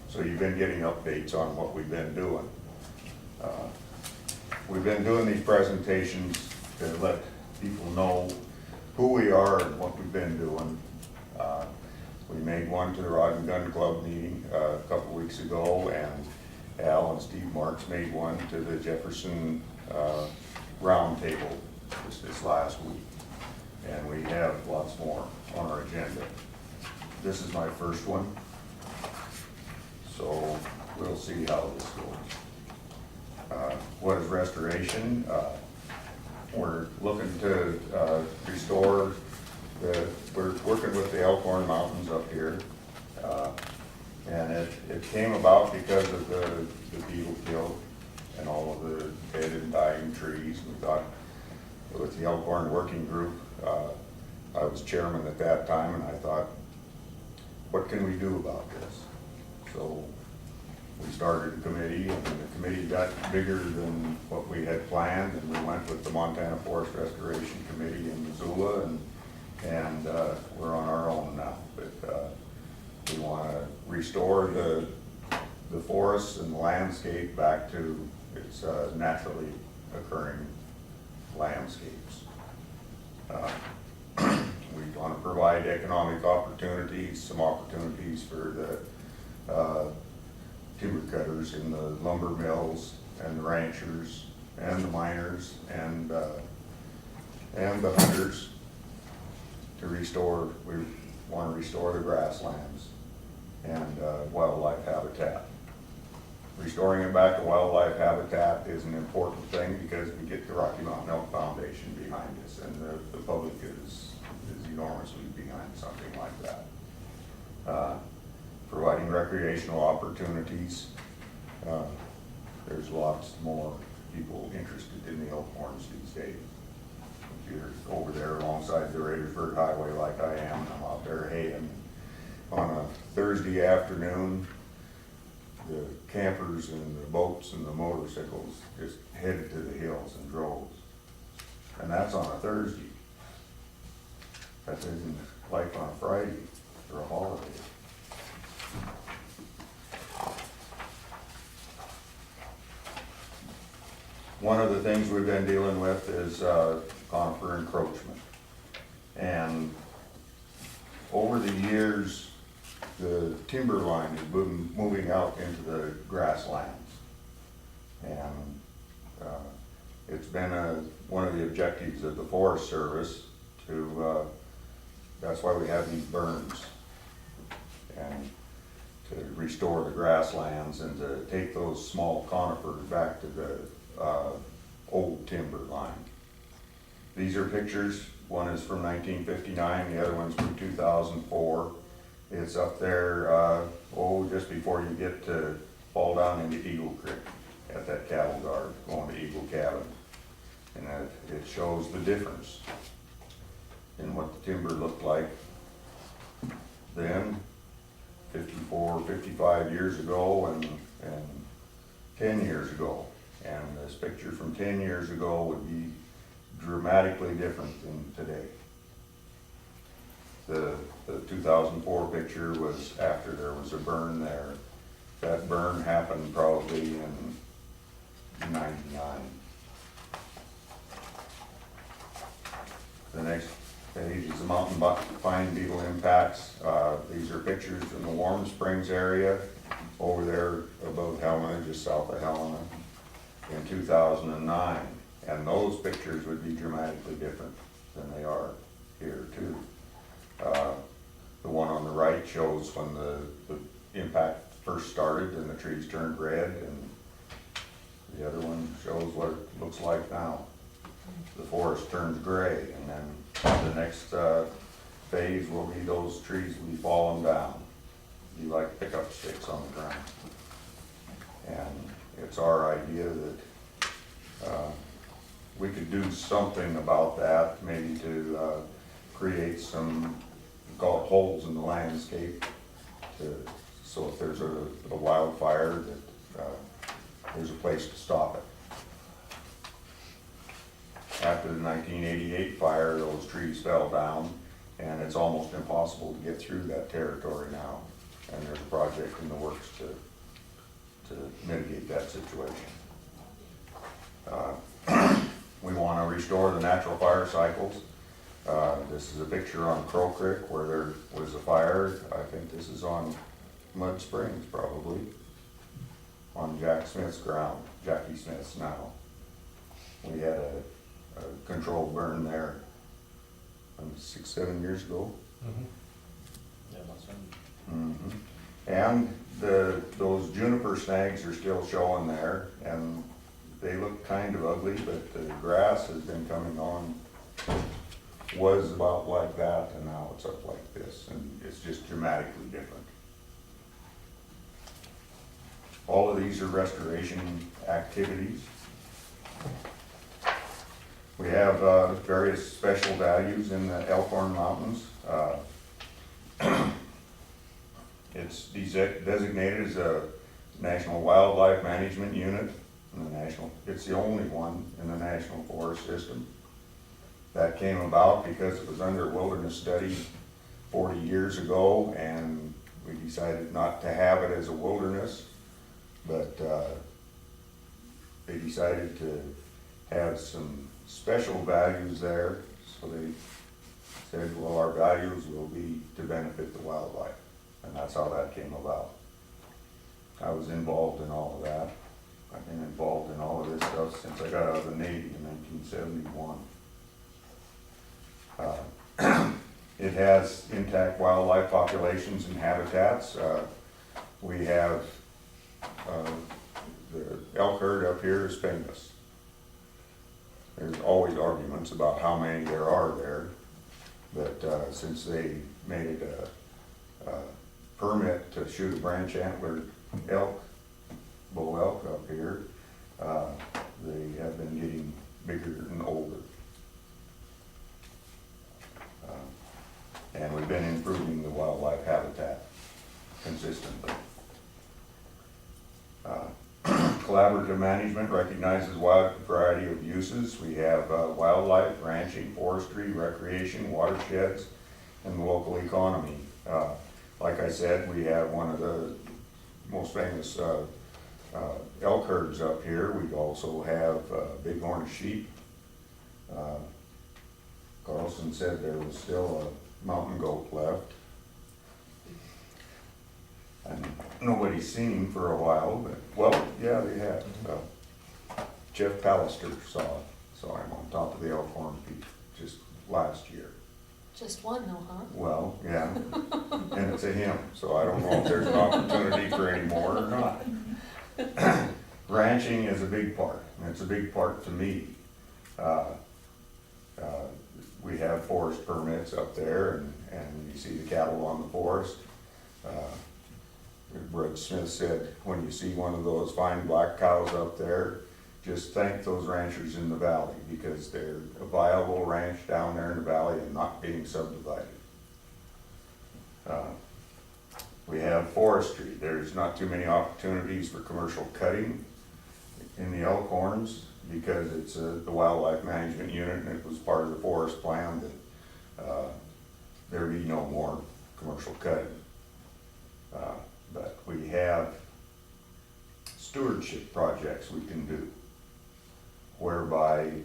So you've been getting updates on what we've been doing. We've been doing these presentations to let people know who we are and what we've been doing. We made one to the Rod and Gun Club meeting a couple weeks ago, and Al and Steve Marks made one to the Jefferson Roundtable this last week. And we have lots more on our agenda. This is my first one, so we'll see how this goes. What is restoration? We're looking to restore we're working with the Elkhorn Mountains up here. And it came about because of the beetle kill and all of the dead and dying trees. We thought, with the Elkhorn Working Group, I was chairman at that time, and I thought, what can we do about this? So we started a committee, and the committee got bigger than what we had planned, and we went with the Montana Forest Restoration Committee in Missoula, and we're on our own now. But we want to restore the forests and the landscape back to its naturally occurring landscapes. We want to provide economic opportunities, some opportunities for the timber cutters in the lumber mills and the ranchers and the miners and the hunters to restore. We want to restore the grasslands and wildlife habitat. Restoring it back to wildlife habitat is an important thing because we get the Rocky Mountain Elk Foundation behind us, and the public is enormously behind something like that. Providing recreational opportunities. There's lots more people interested in the Elkhorns these days. If you're over there alongside the Raidersburg Highway like I am, I'm out there haying. On a Thursday afternoon, the campers and the boats and the motorcycles just headed to the hills in droves. And that's on a Thursday. That isn't like on a Friday or a holiday. One of the things we've been dealing with is conifer encroachment. And over the years, the timber line has been moving out into the grasslands. And it's been one of the objectives of the Forest Service to, that's why we have these burns. And to restore the grasslands and to take those small conifers back to the old timber line. These are pictures. One is from 1959, the other one's from 2004. It's up there, just before you get to fall down into Eagle Creek at that cattle guard going to Eagle Cabin. And it shows the difference in what the timber looked like then, 54, 55 years ago and 10 years ago. And this picture from 10 years ago would be dramatically different than today. The 2004 picture was after there was a burn there. That burn happened probably in '99. The next page is the mountain pine beetle impacts. These are pictures in the Warm Springs area over there above Helena, just south of Helena, in 2009. And those pictures would be dramatically different than they are here too. The one on the right shows when the impact first started and the trees turned red, and the other one shows what it looks like now. The forest turns gray, and then the next phase will be those trees will be falling down. Be like pickup sticks on the ground. And it's our idea that we could do something about that, maybe to create some, we call it holes in the landscape, so if there's a wildfire, that there's a place to stop it. After the 1988 fire, those trees fell down, and it's almost impossible to get through that territory now. And there's a project in the works to mitigate that situation. We want to restore the natural fire cycles. This is a picture on Crow Creek where there was a fire. I think this is on Mud Springs probably, on Jack Smith's ground, Jackie Smith's now. We had a controlled burn there 6-7 years ago. Mhm. And those juniper snags are still showing there, and they look kind of ugly, but the grass has been coming on. Was about like that, and now it's up like this, and it's just dramatically different. All of these are restoration activities. We have various special values in the Elkhorn Mountains. It's designated as a National Wildlife Management Unit in the national. It's the only one in the National Forest System. That came about because it was under wilderness study 40 years ago, and we decided not to have it as a wilderness, but they decided to have some special values there, so they said, well, our values will be to benefit the wildlife, and that's how that came about. I was involved in all of that. I've been involved in all of this stuff since I got out of the Navy in 1971. It has intact wildlife populations and habitats. We have the elk herd up here is famous. There's always arguments about how many there are there, but since they made it a permit to shoot a branch antlered elk, bull elk up here, they have been getting bigger and older. And we've been improving the wildlife habitat consistently. Collaborative management recognizes wide variety of uses. We have wildlife, ranching, forestry, recreation, watersheds, and the local economy. Like I said, we have one of the most famous elk herds up here. We also have bighorn sheep. Carlson said there was still a mountain goat left. And nobody's seen him for a while, but, well, yeah, they have. Jeff Pallister saw him on top of the Elkhorn Peak just last year. Just one though, huh? Well, yeah, and it's a him, so I don't know if there's an opportunity for any more or not. Ranching is a big part, and it's a big part to me. We have forest permits up there, and you see the cattle on the forest. Brett Smith said, when you see one of those fine black cows up there, just thank those ranchers in the valley, because they're a viable ranch down there in the valley and not being subdivided. We have forestry. There's not too many opportunities for commercial cutting in the Elkhorns, because it's the wildlife management unit, and it was part of the forest plan that there be no more commercial cutting. But we have stewardship projects we can do, whereby you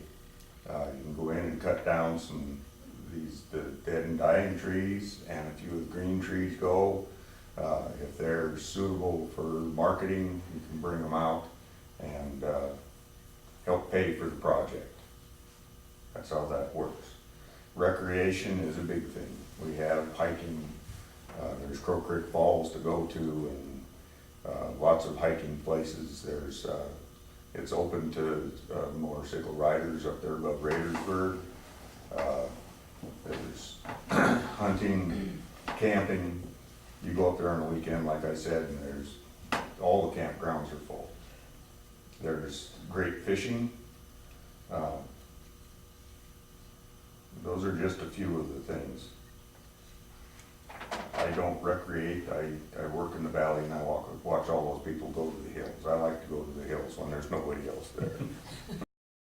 can go in and cut down the dead and dying trees, and a few of the green trees go. If they're suitable for marketing, you can bring them out and help pay for the project. That's how that works. Recreation is a big thing. We have hiking. There's Crow Creek Falls to go to, and lots of hiking places. It's open to motorcycle riders up there above Raidersburg. There's hunting, camping. You go up there on a weekend, like I said, and all the campgrounds are full. There's great fishing. Those are just a few of the things. I don't recreate, I work in the valley and I watch all those people go to the hills. I like to go to the hills when there's nobody else there.